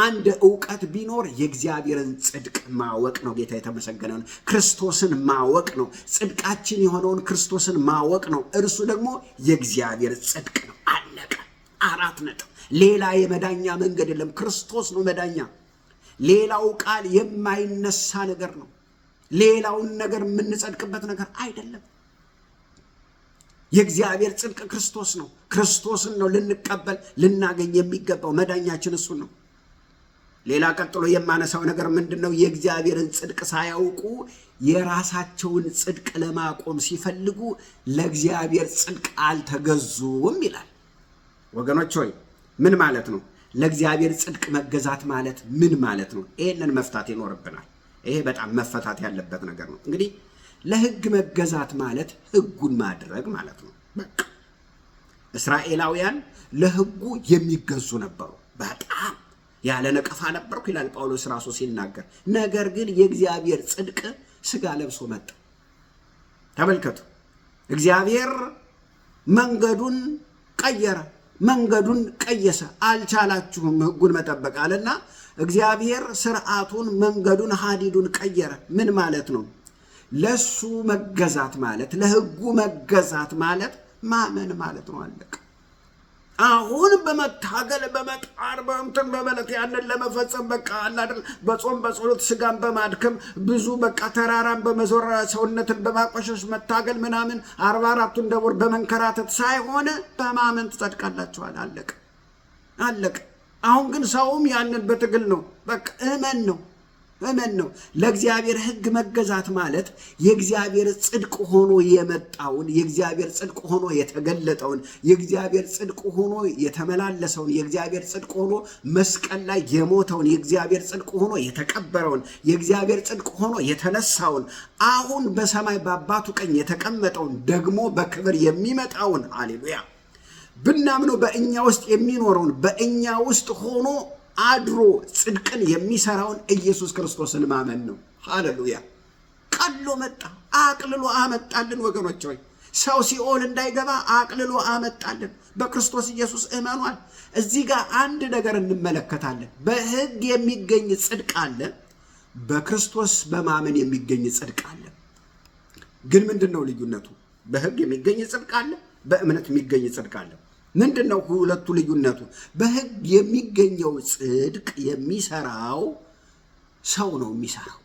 አንድ እውቀት ቢኖር የእግዚአብሔርን ጽድቅ ማወቅ ነው። ጌታ የተመሰገነ ነው። ክርስቶስን ማወቅ ነው። ጽድቃችን የሆነውን ክርስቶስን ማወቅ ነው። እርሱ ደግሞ የእግዚአብሔር ጽድቅ ነው። አለቀ። 4 ነጥብ። ሌላ የመዳኛ መንገድ የለም። ክርስቶስ ነው መዳኛ። ሌላው ቃል የማይነሳ ነገር ነው። ሌላውን ነገር የምንጸድቅበት ነገር አይደለም። የእግዚአብሔር ጽድቅ ክርስቶስ ነው። ክርስቶስን ነው ልንቀበል ልናገኝ የሚገባው። መዳኛችን እሱን ነው። ሌላ ቀጥሎ የማነሳው ነገር ምንድን ነው? የእግዚአብሔርን ጽድቅ ሳያውቁ የራሳቸውን ጽድቅ ለማቆም ሲፈልጉ ለእግዚአብሔር ጽድቅ አልተገዙም ይላል። ወገኖች ሆይ ምን ማለት ነው? ለእግዚአብሔር ጽድቅ መገዛት ማለት ምን ማለት ነው? ይህንን መፍታት ይኖርብናል። ይሄ በጣም መፈታት ያለበት ነገር ነው። እንግዲህ ለሕግ መገዛት ማለት ሕጉን ማድረግ ማለት ነው። በቃ እስራኤላውያን ለሕጉ የሚገዙ ነበሩ። በጣም ያለ ነቀፋ ነበርኩ ይላል ጳውሎስ ራሱ ሲናገር። ነገር ግን የእግዚአብሔር ጽድቅ ሥጋ ለብሶ መጣ። ተመልከቱ፣ እግዚአብሔር መንገዱን ቀየረ፣ መንገዱን ቀየሰ። አልቻላችሁም ሕጉን መጠበቅ አለና እግዚአብሔር ስርዓቱን፣ መንገዱን፣ ሀዲዱን ቀየረ። ምን ማለት ነው? ለሱ መገዛት ማለት፣ ለሕጉ መገዛት ማለት ማመን ማለት ነው። አለቀ። አሁን በመታገል በመጣር በእንትን በመለት ያንን ለመፈጸም በቃ አላደል በጾም በጸሎት ስጋን በማድከም ብዙ በቃ ተራራን በመዞር ሰውነትን በማቆሸሽ መታገል ምናምን 44ቱን ደቦር በመንከራተት ሳይሆን በማመን ትጸድቃላችኋል። አለቀ አለቀ። አሁን ግን ሰውም ያንን በትግል ነው። በቃ እመን ነው። ለእግዚአብሔር ሕግ መገዛት ማለት የእግዚአብሔር ጽድቅ ሆኖ የመጣውን፣ የእግዚአብሔር ጽድቅ ሆኖ የተገለጠውን፣ የእግዚአብሔር ጽድቅ ሆኖ የተመላለሰውን፣ የእግዚአብሔር ጽድቅ ሆኖ መስቀል ላይ የሞተውን፣ የእግዚአብሔር ጽድቅ ሆኖ የተቀበረውን፣ የእግዚአብሔር ጽድቅ ሆኖ የተነሳውን፣ አሁን በሰማይ በአባቱ ቀኝ የተቀመጠውን፣ ደግሞ በክብር የሚመጣውን፣ ሃሌሉያ ብናምነው በእኛ ውስጥ የሚኖረውን፣ በእኛ ውስጥ ሆኖ አድሮ ጽድቅን የሚሰራውን ኢየሱስ ክርስቶስን ማመን ነው። ሃሌሉያ። ቀሎ መጣ፣ አቅልሎ አመጣልን። ወገኖች ሆይ ሰው ሲኦል እንዳይገባ አቅልሎ አመጣልን። በክርስቶስ ኢየሱስ እመኗል። እዚህ ጋር አንድ ነገር እንመለከታለን። በሕግ የሚገኝ ጽድቅ አለ፣ በክርስቶስ በማመን የሚገኝ ጽድቅ አለ። ግን ምንድን ነው ልዩነቱ? በሕግ የሚገኝ ጽድቅ አለ፣ በእምነት የሚገኝ ጽድቅ አለ። ምንድን ነው ሁለቱ ልዩነቱ? በሕግ የሚገኘው ጽድቅ የሚሰራው ሰው ነው የሚሰራው፣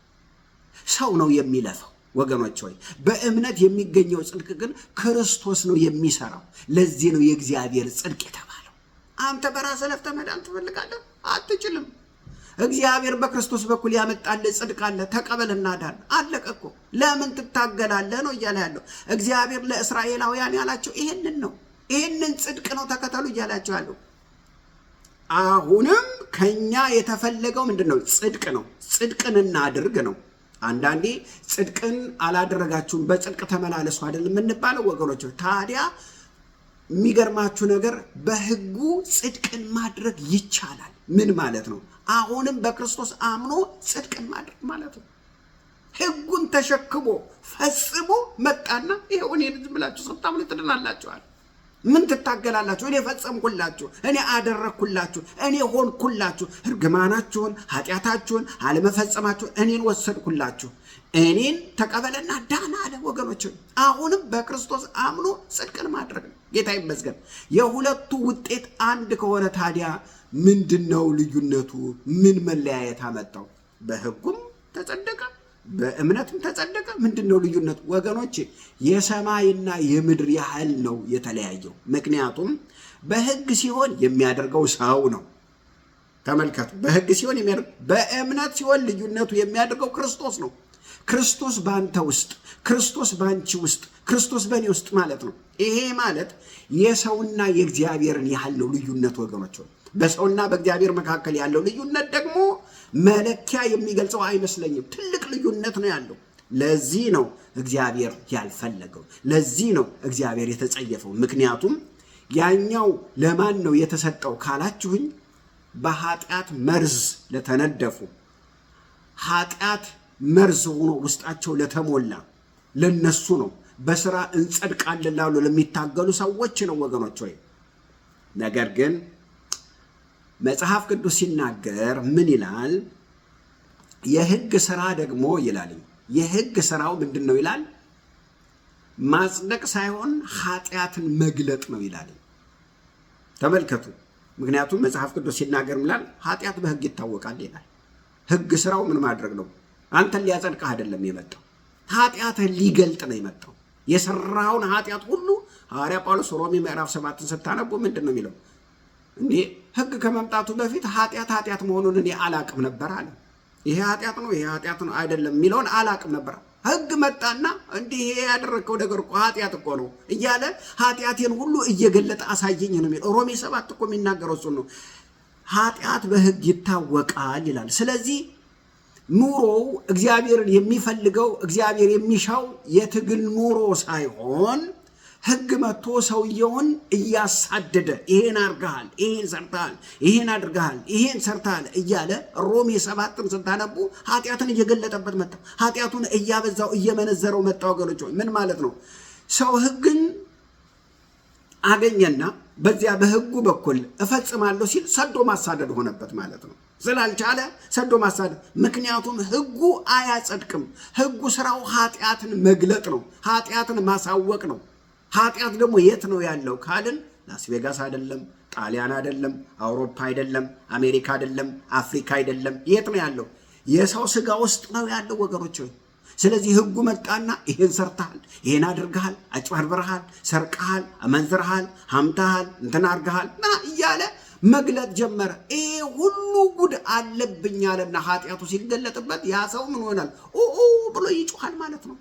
ሰው ነው የሚለፈው። ወገኖች ሆይ በእምነት የሚገኘው ጽድቅ ግን ክርስቶስ ነው የሚሰራው። ለዚህ ነው የእግዚአብሔር ጽድቅ የተባለው። አንተ በራስህ ለፍተህ መዳን ትፈልጋለህ? አትችልም። እግዚአብሔር በክርስቶስ በኩል ያመጣልህ ጽድቅ አለ፣ ተቀበልና ዳን። አለቀ እኮ። ለምን ትታገላለህ ነው እያለ ያለው። እግዚአብሔር ለእስራኤላውያን ያላቸው ይሄንን ነው። ይህንን ጽድቅ ነው ተከተሉ እያላቸው ያለው። አሁንም ከኛ የተፈለገው ምንድን ነው? ጽድቅ ነው። ጽድቅን እናድርግ ነው። አንዳንዴ ጽድቅን አላደረጋችሁም በጽድቅ ተመላለሱ አይደል የምንባለው ወገኖች። ታዲያ የሚገርማችሁ ነገር በሕጉ ጽድቅን ማድረግ ይቻላል። ምን ማለት ነው? አሁንም በክርስቶስ አምኖ ጽድቅን ማድረግ ማለት ነው። ሕጉን ተሸክሞ ፈጽሞ መጣና ይሄው እኔ ዝም ብላችሁ ሰምታሙ ትድናላችኋል። ምን ትታገላላችሁ? እኔ ፈጸምኩላችሁ፣ እኔ አደረግኩላችሁ፣ እኔ ሆንኩላችሁ። እርግማናችሁን፣ ኃጢአታችሁን፣ አለመፈጸማችሁን እኔን ወሰድኩላችሁ። እኔን ተቀበለና ዳና አለ። ወገኖች አሁንም በክርስቶስ አምኖ ጽድቅን ማድረግ ነው። ጌታ ይመስገን። የሁለቱ ውጤት አንድ ከሆነ ታዲያ ምንድነው ልዩነቱ? ምን መለያየት አመጣው? በሕጉም ተጸደቀ፣ በእምነትም ተጸደቀ። ምንድነው ልዩነቱ ወገኖች? የሰማይና የምድር ያህል ነው የተለያየው። ምክንያቱም በሕግ ሲሆን የሚያደርገው ሰው ነው። ተመልከቱ፣ በሕግ ሲሆን የሚያደርገው፣ በእምነት ሲሆን ልዩነቱ የሚያደርገው ክርስቶስ ነው። ክርስቶስ በአንተ ውስጥ፣ ክርስቶስ በአንቺ ውስጥ፣ ክርስቶስ በእኔ ውስጥ ማለት ነው። ይሄ ማለት የሰውና የእግዚአብሔርን ያህል ነው ልዩነት ወገኖች። በሰውና በእግዚአብሔር መካከል ያለው ልዩነት ደግሞ መለኪያ የሚገልጸው አይመስለኝም። ትልቅ ልዩነት ነው ያለው። ለዚህ ነው እግዚአብሔር ያልፈለገው፣ ለዚህ ነው እግዚአብሔር የተጸየፈው። ምክንያቱም ያኛው ለማን ነው የተሰጠው ካላችሁኝ፣ በኃጢአት መርዝ ለተነደፉ፣ ኃጢአት መርዝ ሆኖ ውስጣቸው ለተሞላ ለነሱ ነው። በስራ እንጸድቃለን ላሉ ለሚታገሉ ሰዎች ነው ወገኖች። ወይ ነገር ግን መጽሐፍ ቅዱስ ሲናገር ምን ይላል? የሕግ ስራ ደግሞ ይላል። የሕግ ስራው ምንድን ነው ይላል? ማጽደቅ ሳይሆን ኃጢአትን መግለጥ ነው ይላል። ተመልከቱ። ምክንያቱም መጽሐፍ ቅዱስ ሲናገር ምን ይላል? ኃጢአት በሕግ ይታወቃል ይላል። ሕግ ስራው ምን ማድረግ ነው? አንተን ሊያጸድቅህ አይደለም የመጣው፣ ኃጢአትህን ሊገልጥ ነው የመጣው። የሰራውን ኃጢአት ሁሉ ሐዋርያ ጳውሎስ ሮሜ ምዕራፍ 7 ስታነቡ ምንድን ነው የሚለው? እንዲህ ሕግ ከመምጣቱ በፊት ኃጢአት መሆኑን እኔ አላቅም ነበር አለ። ይሄ ኃጢአት ነው፣ ይሄ ኃጢአት ነው አይደለም የሚለውን አላቅም ነበር። ሕግ መጣና እንዲህ ይሄ ያደረግከው ነገር እኮ ኃጢአት እኮ ነው እያለ ኃጢአቴን ሁሉ እየገለጠ አሳየኝ ነው የሚለው። ሮሜ 7 እኮ የሚናገረው እሱን ነው። ኃጢአት በሕግ ይታወቃል ይላል። ስለዚህ ኑሮው እግዚአብሔርን የሚፈልገው እግዚአብሔር የሚሻው የትግል ኑሮ ሳይሆን ሕግ መጥቶ ሰውየውን እያሳደደ ይሄን አድርገሃል፣ ይሄን ሰርተሃል፣ ይሄን አድርገሃል፣ ይሄን ሰርተሃል እያለ ሮሜ 7ን ስታነቡ ኃጢአትን እየገለጠበት መጣ። ኃጢአቱን እያበዛው እየመነዘረው መጣ። ወገኖች ምን ማለት ነው? ሰው ሕግን አገኘና በዚያ በሕጉ በኩል እፈጽማለሁ ሲል ሰዶ ማሳደድ ሆነበት ማለት ነው። ስላልቻለ ሰዶ ማሳደድ። ምክንያቱም ሕጉ አያጸድቅም። ሕጉ ስራው ኃጢአትን መግለጥ ነው፣ ኃጢአትን ማሳወቅ ነው። ኃጢአት ደግሞ የት ነው ያለው ካልን ላስቬጋስ አይደለም፣ ጣሊያን አይደለም፣ አውሮፓ አይደለም፣ አሜሪካ አይደለም፣ አፍሪካ አይደለም። የት ነው ያለው? የሰው ስጋ ውስጥ ነው ያለው ወገኖች። ስለዚህ ሕጉ መጣና ይሄን ሰርተሃል፣ ይሄን አድርገሃል፣ አጭበርብረሃል፣ ሰርቀሃል፣ አመንዝረሃል፣ ሀምተሃል፣ እንትን አድርገሃል እያለ መግለጥ ጀመረ። ይሄ ሁሉ ጉድ አለብኝ አለና ኃጢአቱ ሲገለጥበት ያ ሰው ምን ሆናል? ብሎ ይጮሃል ማለት ነው።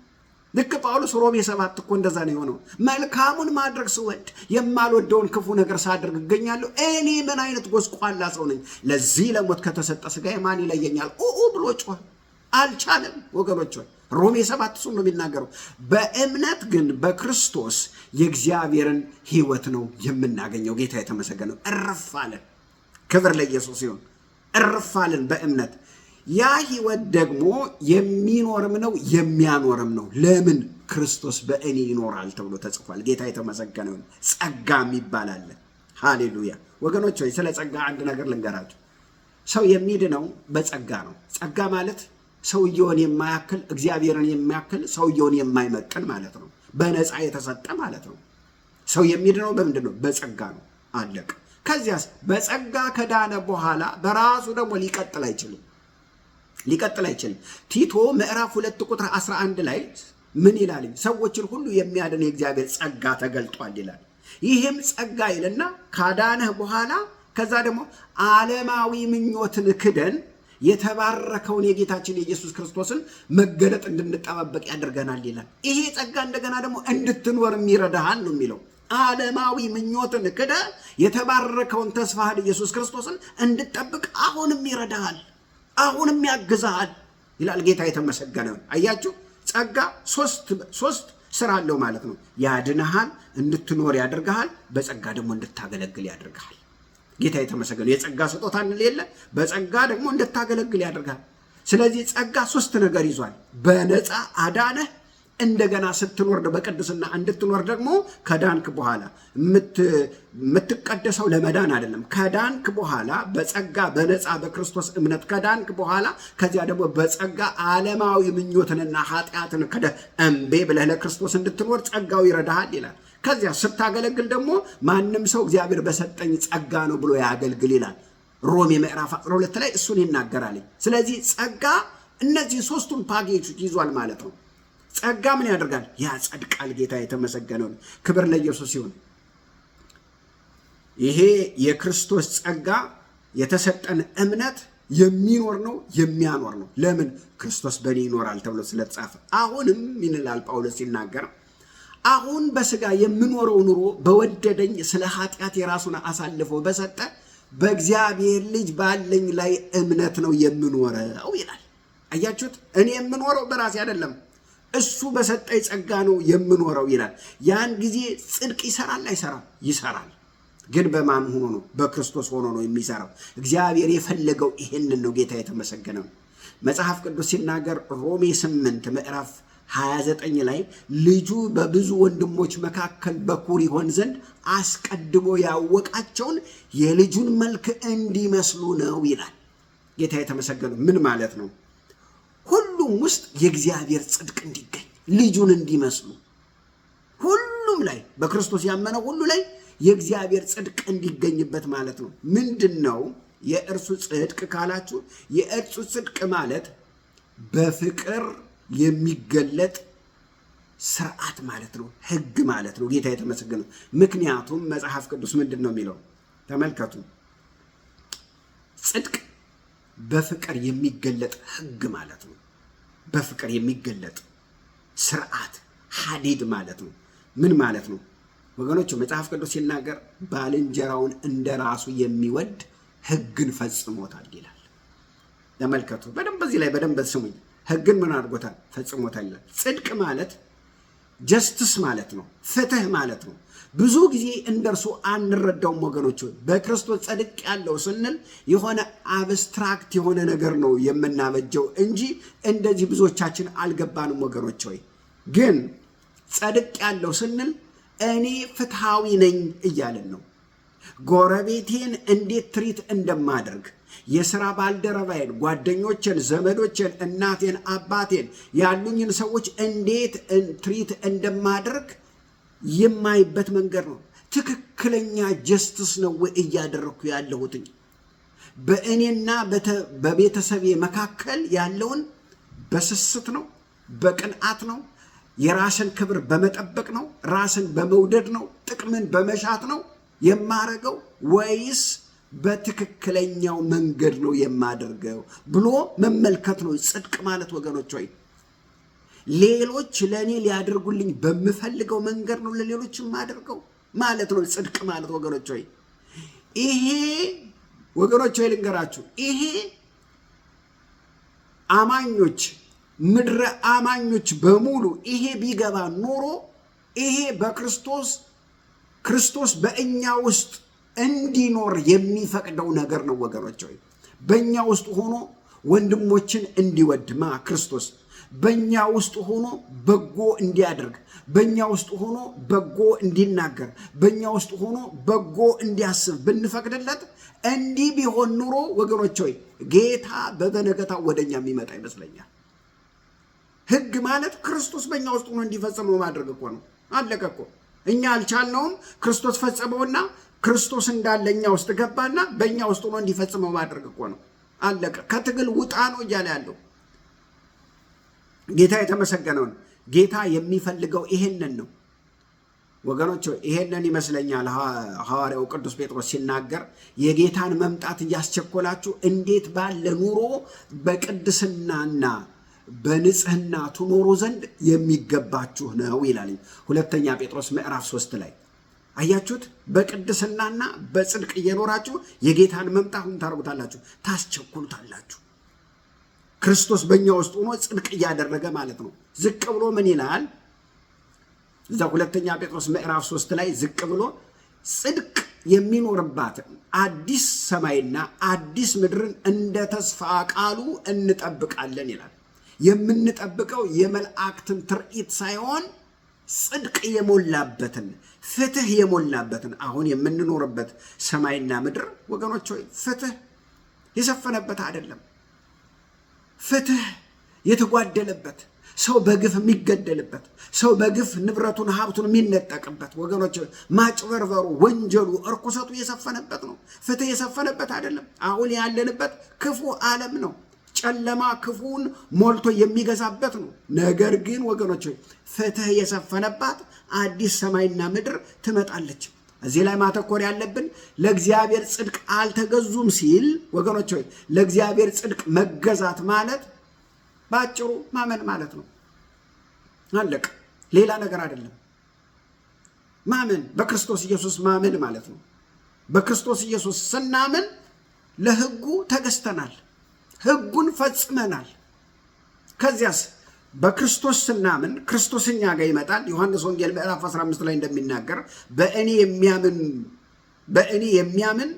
ልክ ጳውሎስ ሮሜ 7 እኮ እንደዛ ነው የሆነው። መልካሙን ማድረግ ስወድ የማልወደውን ክፉ ነገር ሳደርግ እገኛለሁ። እኔ ምን አይነት ጎስቋላ ሰው ነኝ! ለዚህ ለሞት ከተሰጠ ሥጋዬ ማን ይለየኛል? ብሎ ጮኸ። አልቻለም ወገኖች። ሮሜ 7 እሱን ነው የሚናገረው። በእምነት ግን በክርስቶስ የእግዚአብሔርን ሕይወት ነው የምናገኘው። ጌታ የተመሰገነው። እርፍ አለን። ክብር ለኢየሱስ ይሁን። እርፍ አለን በእምነት። ያ ሕይወት ደግሞ የሚኖርም ነው የሚያኖርም ነው። ለምን? ክርስቶስ በእኔ ይኖራል ተብሎ ተጽፏል። ጌታ የተመሰገነው። ጸጋ የሚባል አለ። ሃሌሉያ ወገኖች ሆይ፣ ስለ ጸጋ አንድ ነገር ልንገራችሁ። ሰው የሚድነው በጸጋ ነው። ጸጋ ማለት ሰውየውን የማያክል እግዚአብሔርን የሚያክል ሰውየውን የማይመጥን ማለት ነው። በነፃ የተሰጠ ማለት ነው። ሰው የሚድነው በምንድን ነው? በጸጋ ነው። አለቅ። ከዚያስ በጸጋ ከዳነ በኋላ በራሱ ደግሞ ሊቀጥል አይችልም። ቲቶ ምዕራፍ 2 ቁጥር 11 ላይ ምን ይላል? ሰዎችን ሁሉ የሚያድን የእግዚአብሔር ጸጋ ተገልጧል ይላል። ይህም ጸጋ ይልና ካዳነህ በኋላ ከዛ ደግሞ ዓለማዊ ምኞትን ክደን የተባረከውን የጌታችን የኢየሱስ ክርስቶስን መገለጥ እንድንጠባበቅ ያደርገናል ይላል። ይሄ ጸጋ እንደገና ደግሞ እንድትኖርም ይረዳሃል ነው የሚለው። ዓለማዊ ምኞትን ክደ የተባረከውን ተስፋህን ኢየሱስ ክርስቶስን እንድጠብቅ አሁንም ይረዳሃል፣ አሁንም ያግዛሃል ይላል። ጌታ የተመሰገነ። አያችሁ፣ ጸጋ ሶስት ስራ አለው ማለት ነው። ያድንሃል፣ እንድትኖር ያደርግሃል፣ በጸጋ ደግሞ እንድታገለግል ያደርግሃል። ጌታ የተመሰገነ። የጸጋ ስጦታ የለ፣ በጸጋ ደግሞ እንድታገለግል ያደርጋል። ስለዚህ ጸጋ 3 ነገር ይዟል። በነፃ አዳነህ፣ እንደገና ስትኖር በቅድስና እንድትኖር ደግሞ ከዳንክ በኋላ የምትቀደሰው ለመዳን አይደለም። ከዳንክ በኋላ በጸጋ በነፃ በክርስቶስ እምነት ከዳንክ በኋላ ከዚያ ደግሞ በጸጋ ዓለማዊ ምኞትንና ኃጢአትን እምቢ ብለህ ለክርስቶስ እንድትኖር ጸጋው ይረዳሃል ይላል። ከዚያ ስታገለግል ደግሞ ማንም ሰው እግዚአብሔር በሰጠኝ ጸጋ ነው ብሎ ያገልግል ይላል። ሮሜ ምዕራፍ 12 ላይ እሱን ይናገራል። ስለዚህ ጸጋ እነዚህ ሶስቱን ፓኬጆች ይዟል ማለት ነው። ጸጋ ምን ያደርጋል? ያጸድቃል። ጌታ የተመሰገነው። ክብር ለኢየሱስ ይሁን። ይሄ የክርስቶስ ጸጋ የተሰጠን እምነት የሚኖር ነው፣ የሚያኖር ነው። ለምን? ክርስቶስ በእኔ ይኖራል ተብሎ ስለተጻፈ። አሁንም ይላል ጳውሎስ ሲናገር፣ አሁን በስጋ የምኖረው ኑሮ በወደደኝ ስለ ኃጢአት የራሱን አሳልፎ በሰጠ በእግዚአብሔር ልጅ ባለኝ ላይ እምነት ነው የምኖረው ይላል። አያችሁት? እኔ የምኖረው በራሴ አይደለም፣ እሱ በሰጠኝ ጸጋ ነው የምኖረው ይላል። ያን ጊዜ ጽድቅ ይሰራል አይሰራም? ይሰራል። ግን በማን ሆኖ ነው? በክርስቶስ ሆኖ ነው የሚሰራው። እግዚአብሔር የፈለገው ይሄንን ነው። ጌታ የተመሰገነው። መጽሐፍ ቅዱስ ሲናገር ሮሜ 8 ምዕራፍ 29 ላይ ልጁ በብዙ ወንድሞች መካከል በኩር ይሆን ዘንድ አስቀድሞ ያወቃቸውን የልጁን መልክ እንዲመስሉ ነው ይላል። ጌታ የተመሰገነው። ምን ማለት ነው? ሁሉም ውስጥ የእግዚአብሔር ጽድቅ እንዲገኝ ልጁን እንዲመስሉ፣ ሁሉም ላይ በክርስቶስ ያመነው ሁሉ ላይ የእግዚአብሔር ጽድቅ እንዲገኝበት ማለት ነው። ምንድን ነው የእርሱ ጽድቅ ካላችሁ፣ የእርሱ ጽድቅ ማለት በፍቅር የሚገለጥ ስርዓት ማለት ነው፣ ሕግ ማለት ነው። ጌታ የተመሰገነው። ምክንያቱም መጽሐፍ ቅዱስ ምንድን ነው የሚለው? ተመልከቱ። ጽድቅ በፍቅር የሚገለጥ ሕግ ማለት ነው። በፍቅር የሚገለጥ ስርዓት ሐዲድ ማለት ነው። ምን ማለት ነው ወገኖች? መጽሐፍ ቅዱስ ሲናገር ባልንጀራውን እንደ ራሱ የሚወድ ሕግን ፈጽሞታል ይላል። ተመልከቱ በደንብ፣ በዚህ ላይ በደንብ ስሙኝ። ሕግን ምን አድርጎታል? ፈጽሞታል ይላል። ጽድቅ ማለት ጀስትስ ማለት ነው፣ ፍትህ ማለት ነው። ብዙ ጊዜ እንደርሱ አንረዳውም ወገኖች። በክርስቶስ ጸድቅ ያለው ስንል የሆነ አብስትራክት የሆነ ነገር ነው የምናበጀው እንጂ እንደዚህ ብዙዎቻችን አልገባንም ወገኖች። ወይ ግን ጸድቅ ያለው ስንል እኔ ፍትሃዊ ነኝ እያለን ነው። ጎረቤቴን እንዴት ትሪት እንደማደርግ፣ የሥራ ባልደረባዬን፣ ጓደኞቼን፣ ዘመዶቼን፣ እናቴን፣ አባቴን ያሉኝን ሰዎች እንዴት ትሪት እንደማደርግ የማይበት መንገድ ነው። ትክክለኛ ጀስትስ ነው እያደረግኩ ያለሁትኝ። በእኔና በቤተሰቤ መካከል ያለውን በስስት ነው፣ በቅንዓት ነው፣ የራስን ክብር በመጠበቅ ነው፣ ራስን በመውደድ ነው፣ ጥቅምን በመሻት ነው የማረገው ወይስ በትክክለኛው መንገድ ነው የማደርገው ብሎ መመልከት ነው ጽድቅ ማለት ወገኖች። ወይ ሌሎች ለእኔ ሊያደርጉልኝ በምፈልገው መንገድ ነው ለሌሎች የማደርገው ማለት ነው ጽድቅ ማለት ወገኖች። ወይ ይሄ ወገኖች ወይ ልንገራችሁ፣ ይሄ አማኞች ምድረ አማኞች በሙሉ ይሄ ቢገባ ኖሮ ይሄ ክርስቶስ በእኛ ውስጥ እንዲኖር የሚፈቅደው ነገር ነው ወገኖች። ወይ በእኛ ውስጥ ሆኖ ወንድሞችን እንዲወድ ክርስቶስ በእኛ ውስጥ ሆኖ በጎ እንዲያደርግ፣ በእኛ ውስጥ ሆኖ በጎ እንዲናገር፣ በእኛ ውስጥ ሆኖ በጎ እንዲያስብ ብንፈቅድለት እንዲህ ቢሆን ኑሮ ወገኖች ሆይ ጌታ በበነገታው ወደኛ የሚመጣ ይመስለኛል። ሕግ ማለት ክርስቶስ በእኛ ውስጥ ሆኖ እንዲፈጸመው ማድረግ እኮ ነው። አለቀ እኮ። እኛ አልቻልነውም፣ ክርስቶስ ፈጸመውና ክርስቶስ እንዳለ እኛ ውስጥ ገባና በእኛ ውስጥ ሆኖ እንዲፈጽመው ማድረግ እኮ ነው። አለቀ። ከትግል ውጣ ነው እያለ ያለው ጌታ የተመሰገነውን። ጌታ የሚፈልገው ይሄንን ነው ወገኖች። ይሄንን ይመስለኛል ሐዋርያው ቅዱስ ጴጥሮስ ሲናገር የጌታን መምጣት እያስቸኮላችሁ እንዴት ባለ ኑሮ በቅድስናና በንጽህና ትኖሩ ዘንድ የሚገባችሁ ነው ይላል። ሁለተኛ ጴጥሮስ ምዕራፍ 3 ላይ አያችሁት? በቅድስናና በጽድቅ እየኖራችሁ የጌታን መምጣት ታደርጉታላችሁ፣ ታስቸኩሉታላችሁ። ክርስቶስ በእኛ ውስጥ ሆኖ ጽድቅ እያደረገ ማለት ነው። ዝቅ ብሎ ምን ይላል? እዛ ሁለተኛ ጴጥሮስ ምዕራፍ 3 ላይ ዝቅ ብሎ ጽድቅ የሚኖርባት አዲስ ሰማይና አዲስ ምድርን እንደ ተስፋ ቃሉ እንጠብቃለን ይላል። የምንጠብቀው የመላእክትን ትርኢት ሳይሆን ጽድቅ የሞላበትን፣ ፍትህ የሞላበትን አሁን የምንኖርበት ሰማይና ምድር ወገኖች ሆይ ፍትህ የሰፈነበት አይደለም። ፍትህ የተጓደለበት፣ ሰው በግፍ የሚገደልበት፣ ሰው በግፍ ንብረቱን ሀብቱን የሚነጠቅበት ወገኖች፣ ማጭበርበሩ፣ ወንጀሉ፣ እርኩሰቱ የሰፈነበት ነው። ፍትህ የሰፈነበት አይደለም። አሁን ያለንበት ክፉ ዓለም ነው። ጨለማ ክፉን ሞልቶ የሚገዛበት ነው። ነገር ግን ወገኖች ፍትህ የሰፈነባት አዲስ ሰማይና ምድር ትመጣለች። እዚህ ላይ ማተኮር ያለብን ለእግዚአብሔር ጽድቅ አልተገዙም ሲል ወገኖች ለእግዚአብሔር ጽድቅ መገዛት ማለት ባጭሩ ማመን ማለት ነው። አለቀ። ሌላ ነገር አይደለም። ማመን በክርስቶስ ኢየሱስ ማመን ማለት ነው። በክርስቶስ ኢየሱስ ስናምን ለሕጉ ተገዝተናል፣ ሕጉን ፈጽመናል። ከዚያስ በክርስቶስ ስናምን ክርስቶስ እኛ ጋር ይመጣል። ዮሐንስ ወንጌል ምዕራፍ 15 ላይ እንደሚናገር በእኔ የሚያምን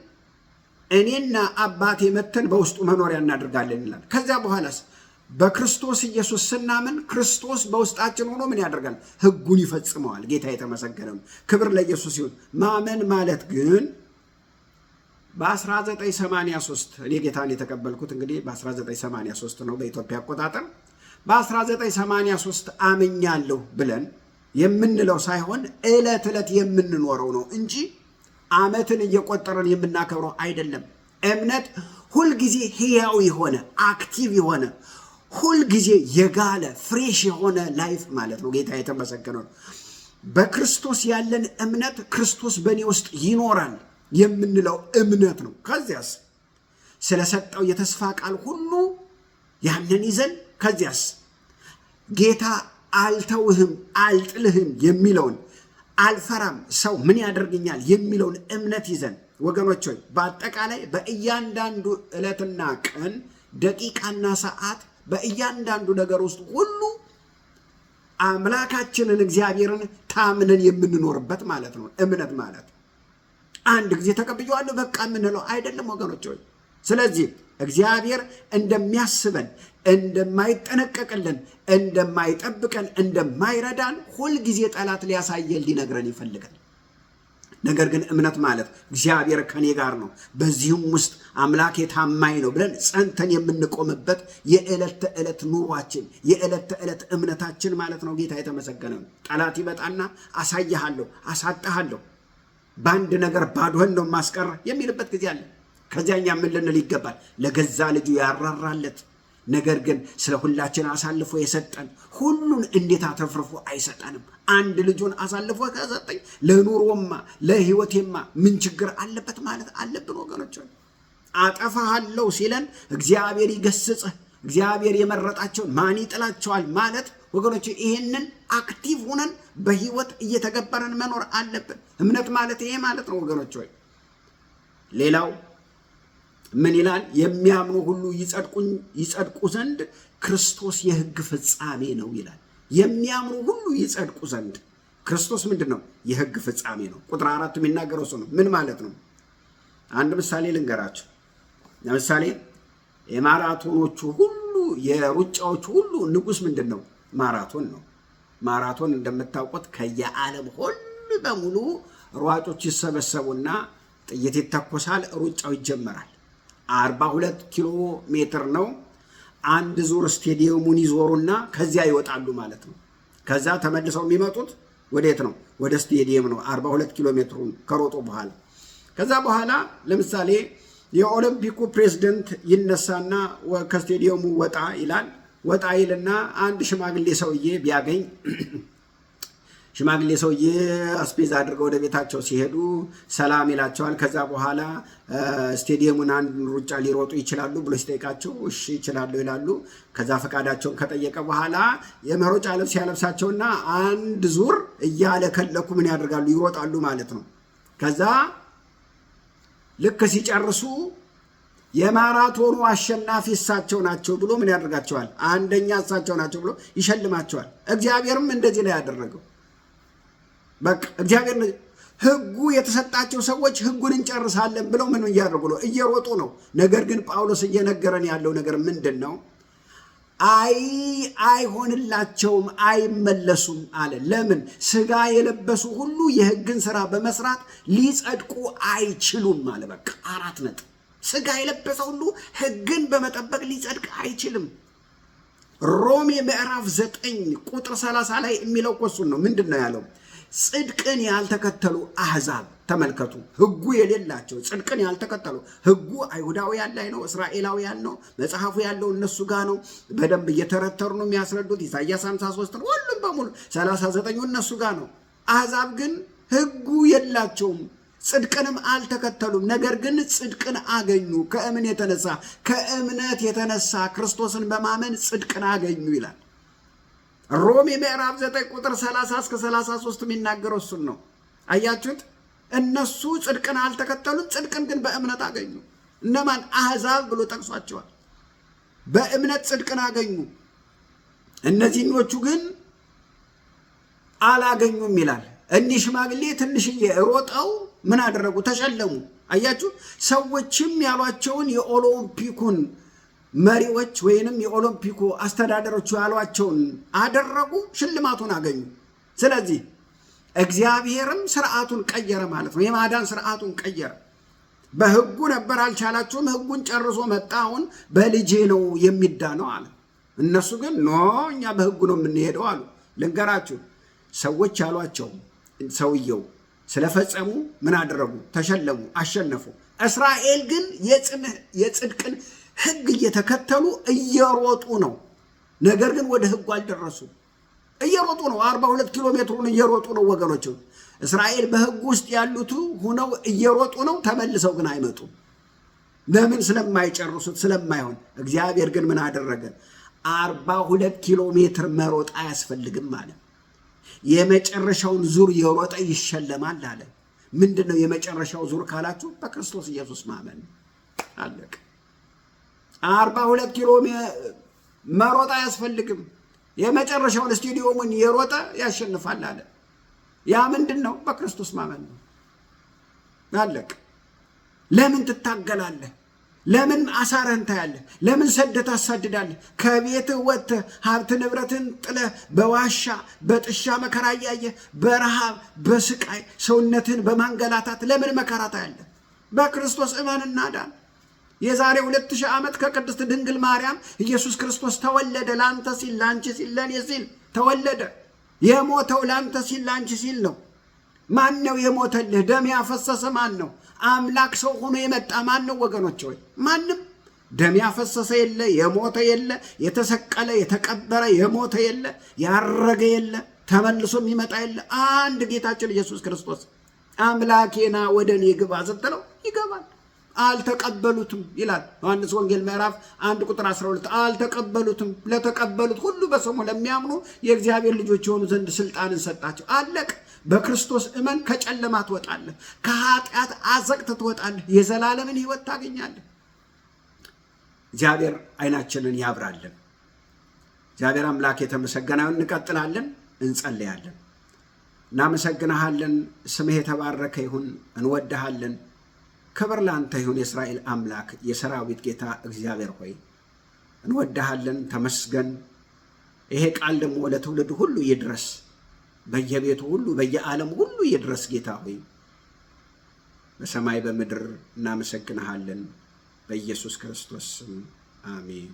እኔና አባቴ መተን በውስጡ መኖሪያ እናደርጋለን ይላል። ከዚያ በኋላስ በክርስቶስ ኢየሱስ ስናምን ክርስቶስ በውስጣችን ሆኖ ምን ያደርጋል? ሕጉን ይፈጽመዋል። ጌታ የተመሰገነ ነው። ክብር ለኢየሱስ ይሁን። ማመን ማለት ግን በ1983 እኔ ጌታን የተቀበልኩት እንግዲህ በ1983 ነው በኢትዮጵያ አቆጣጠር። በ1983 አምኛለሁ ብለን የምንለው ሳይሆን ዕለት ዕለት የምንኖረው ነው እንጂ ዓመትን እየቆጠረን የምናከብረው አይደለም። እምነት ሁልጊዜ ሕያው የሆነ አክቲቭ የሆነ ሁልጊዜ የጋለ ፍሬሽ የሆነ ላይፍ ማለት ነው። ጌታ የተመሰገነ ነው። በክርስቶስ ያለን እምነት ክርስቶስ በእኔ ውስጥ ይኖራል የምንለው እምነት ነው። ከዚያስ ስለሰጠው የተስፋ ቃል ሁሉ ያንን ይዘን ከዚያስ ጌታ አልተውህም አልጥልህም የሚለውን አልፈራም ሰው ምን ያደርግኛል የሚለውን እምነት ይዘን ወገኖች ሆይ በአጠቃላይ በእያንዳንዱ ዕለትና ቀን ደቂቃና ሰዓት በእያንዳንዱ ነገር ውስጥ ሁሉ አምላካችንን እግዚአብሔርን ታምነን የምንኖርበት ማለት ነው። እምነት ማለት አንድ ጊዜ ተቀብየዋለሁ በቃ የምንለው አይደለም ወገኖች ሆይ። ስለዚህ እግዚአብሔር እንደሚያስበን፣ እንደማይጠነቀቅልን፣ እንደማይጠብቀን፣ እንደማይረዳን ሁልጊዜ ጠላት ሊያሳየን ሊነግረን ይፈልጋል። ነገር ግን እምነት ማለት እግዚአብሔር ከኔ ጋር ነው፣ በዚህም ውስጥ አምላኬ ታማኝ ነው ብለን ጸንተን የምንቆምበት የዕለት ተዕለት ኑሯችን የዕለት ተዕለት እምነታችን ማለት ነው። ጌታ የተመሰገነ ነው። ጠላት ይመጣና አሳያለሁ፣ አሳጣሃለሁ፣ በአንድ ነገር ባዶህን ነው ማስቀር የሚልበት ጊዜ አለ። ከዚያኛ ምን ልንል ይገባል? ለገዛ ልጁ ያራራለት ነገር ግን ስለ ሁላችን አሳልፎ የሰጠን ሁሉን እንዴት አተርፍርፎ አይሰጠንም? አንድ ልጁን አሳልፎ ከሰጠኝ ለኑሮማ ለሕይወቴማ ምን ችግር አለበት ማለት አለብን ወገኖች። አጠፋሃለሁ ሲለን እግዚአብሔር ይገስጽህ፣ እግዚአብሔር የመረጣቸውን ማን ይጥላቸዋል ማለት ወገኖች፣ ይሄንን አክቲቭ ሆነን በሕይወት እየተገበረን መኖር አለብን። እምነት ማለት ይሄ ማለት ነው ወገኖች ሆይ። ሌላው ምን ይላል? የሚያምኑ ሁሉ ይጸድቁ ዘንድ ክርስቶስ የሕግ ፍጻሜ ነው ይላል። የሚያምኑ ሁሉ ይጸድቁ ዘንድ ክርስቶስ ምንድን ነው? የሕግ ፍጻሜ ነው። ቁጥር 4 የሚናገረው እሱ ነው። ምን ማለት ነው? አንድ ምሳሌ ልንገራቸው። ለምሳሌ የማራቶኖቹ ሁሉ የሩጫዎቹ ሁሉ ንጉሥ ምንድን ነው? ማራቶን ነው። ማራቶን እንደምታውቁት ከየዓለም ሁሉ በሙሉ ሯጮች ይሰበሰቡና ጥይት ይተኮሳል፣ ሩጫው ይጀመራል። 42 ኪሎ ሜትር ነው። አንድ ዙር ስቴዲየሙን ይዞሩና ከዚያ ይወጣሉ ማለት ነው። ከዛ ተመልሰው የሚመጡት ወዴት ነው? ወደ ስቴዲየም ነው። 42 ኪሎ ሜትሩን ከሮጡ በኋላ ከዛ በኋላ ለምሳሌ የኦሎምፒኩ ፕሬዝደንት ይነሳና ከስቴዲየሙ ወጣ ይላል። ወጣ ይልና አንድ ሽማግሌ ሰውዬ ቢያገኝ ሽማግሌ ሰውዬ አስፔዛ አድርገው ወደ ቤታቸው ሲሄዱ ሰላም ይላቸዋል። ከዛ በኋላ ስቴዲየሙን አንድ ሩጫ ሊሮጡ ይችላሉ ብሎ ሲጠይቃቸው እሺ ይችላሉ ይላሉ። ከዛ ፈቃዳቸውን ከጠየቀ በኋላ የመሮጫ ልብስ ያለብሳቸውና አንድ ዙር እያለከለኩ ምን ያደርጋሉ? ይሮጣሉ ማለት ነው። ከዛ ልክ ሲጨርሱ የማራቶኑ አሸናፊ እሳቸው ናቸው ብሎ ምን ያደርጋቸዋል? አንደኛ እሳቸው ናቸው ብሎ ይሸልማቸዋል። እግዚአብሔርም እንደዚህ ላይ ያደረገው በቃ እግዚአብሔር ሕጉ የተሰጣቸው ሰዎች ሕጉን እንጨርሳለን ብለው ምን እያደረጉ ነው? እየሮጡ ነው። ነገር ግን ጳውሎስ እየነገረን ያለው ነገር ምንድን ነው? አይሆንላቸውም፣ አይመለሱም አለ። ለምን? ሥጋ የለበሱ ሁሉ የሕግን ሥራ በመስራት ሊጸድቁ አይችሉም አለ። በቃ 4 ነጥብ። ሥጋ የለበሰ ሁሉ ሕግን በመጠበቅ ሊጸድቅ አይችልም። ሮሜ ምዕራፍ 9 ቁጥር 30 ላይ የሚለው እሱን ነው። ምንድን ነው ያለው? ጽድቅን ያልተከተሉ አሕዛብ ተመልከቱ። ሕጉ የሌላቸው ጽድቅን ያልተከተሉ። ሕጉ አይሁዳውያን ላይ ነው፣ እስራኤላውያን ነው። መጽሐፉ ያለው እነሱ ጋር ነው። በደንብ እየተረተሩ ነው የሚያስረዱት። ኢሳይያስ 53 ሁሉም በሙሉ 39 እነሱ ጋር ነው። አሕዛብ ግን ሕጉ የላቸውም፣ ጽድቅንም አልተከተሉም። ነገር ግን ጽድቅን አገኙ። ከእምነት የተነሳ ክርስቶስን በማመን ጽድቅን አገኙ ይላል። ሮሜ ምዕራፍ 9 ቁጥር 30 እስከ 33 የሚናገረው እሱን ነው። አያችሁት? እነሱ ጽድቅን አልተከተሉም፣ ጽድቅን ግን በእምነት አገኙ። እነማን? አሕዛብ ብሎ ጠቅሷቸዋል። በእምነት ጽድቅን አገኙ። እነዚህኞቹ ግን አላገኙም ይላል። እኒህ ሽማግሌ ትንሽዬ ሮጠው ምን አደረጉ? ተሸለሙ። አያችሁ? ሰዎችም ያሏቸውን የኦሎምፒኩን መሪዎች ወይንም የኦሎምፒኩ አስተዳደሮች ያሏቸውን አደረጉ፣ ሽልማቱን አገኙ። ስለዚህ እግዚአብሔርም ስርዓቱን ቀየረ ማለት ነው። የማዳን ስርዓቱን ቀየረ። በሕጉ ነበር አልቻላችሁም፣ ሕጉን ጨርሶ መጣ፣ አሁን በልጄ ነው የሚዳነው አለ። እነሱ ግን ኖ እኛ በሕጉ ነው የምንሄደው አሉ። ልንገራችሁ፣ ሰዎች ያሏቸው ሰውየው ስለፈጸሙ ምን አደረጉ? ተሸለሙ፣ አሸነፉ። እስራኤል ግን የጽድቅን ሕግ እየተከተሉ እየሮጡ ነው። ነገር ግን ወደ ሕጉ አልደረሱ። እየሮጡ ነው። 42 ኪሎ ሜትሩን እየሮጡ ነው ወገኖች። እስራኤል በሕጉ ውስጥ ያሉት ሆነው እየሮጡ ነው። ተመልሰው ግን አይመጡም። ለምን? ስለማይጨርሱት፣ ስለማይሆን። እግዚአብሔር ግን ምን አደረገ? 42 ኪሎ ሜትር መሮጥ አያስፈልግም አለ። የመጨረሻውን ዙር የሮጠ ይሸለማል አለ። ምንድን ነው የመጨረሻው ዙር ካላችሁ? በክርስቶስ ኢየሱስ ማመን። አለቀ። 42 ኪሎ መሮጥ አያስፈልግም። የመጨረሻውን ስቴዲየሙን የሮጠ ያሸንፋል አለ። ያ ምንድን ነው? በክርስቶስ ማመን ነው። አለቀ። ለምን ትታገላለህ? ለምን አሳረህን ታያለህ? ለምን ሰደህ ታሳድዳለህ? ከቤትህ ወጥተህ ሀብት ንብረትን ጥለህ በዋሻ በጥሻ መከራ እያየህ በረሃብ በስቃይ ሰውነትህን በማንገላታት ለምን መከራ ታያለህ? በክርስቶስ እመንና ዳን። የዛሬ 2000 ዓመት ከቅድስት ድንግል ማርያም ኢየሱስ ክርስቶስ ተወለደ። ላንተ ሲል፣ ላንቺ ሲል፣ ለኔ ሲል ተወለደ። የሞተው ላንተ ሲል፣ ላንቺ ሲል ነው። ማን ነው የሞተልህ? ደም ያፈሰሰ ማን ነው? አምላክ ሰው ሆኖ የመጣ ማን ነው ወገኖች? ወይ ማንም። ደም ያፈሰሰ የለ፣ የሞተ የለ፣ የተሰቀለ የተቀበረ የሞተ የለ፣ ያረገ የለ፣ ተመልሶ የሚመጣ የለ። አንድ ጌታችን ኢየሱስ ክርስቶስ። አምላኬና ወደ እኔ ግባ ስትለው ይገባል። አልተቀበሉትም ይላል ዮሐንስ ወንጌል ምዕራፍ 1 ቁጥር 12። አልተቀበሉትም። ለተቀበሉት ሁሉ በስሙ ለሚያምኑ የእግዚአብሔር ልጆች የሆኑ ዘንድ ስልጣንን ሰጣቸው። አለቅ። በክርስቶስ እመን። ከጨለማ ትወጣለህ፣ ከኃጢአት አዘቅት ትወጣለህ፣ የዘላለምን ሕይወት ታገኛለህ። እግዚአብሔር ዓይናችንን ያብራልን። እግዚአብሔር አምላክ የተመሰገነ ይሁን። እንቀጥላለን፣ እንጸልያለን። እናመሰግንሃለን። ስምህ የተባረከ ይሁን። እንወድሃለን። ክብር ላንተ ይሁን። የእስራኤል አምላክ የሰራዊት ጌታ እግዚአብሔር ሆይ እንወድሃለን። ተመስገን። ይሄ ቃል ደግሞ ለትውልድ ሁሉ ይድረስ፣ በየቤቱ ሁሉ በየዓለም ሁሉ ይድረስ። ጌታ ሆይ በሰማይ በምድር እናመሰግንሃለን። በኢየሱስ ክርስቶስ ስም አሜን።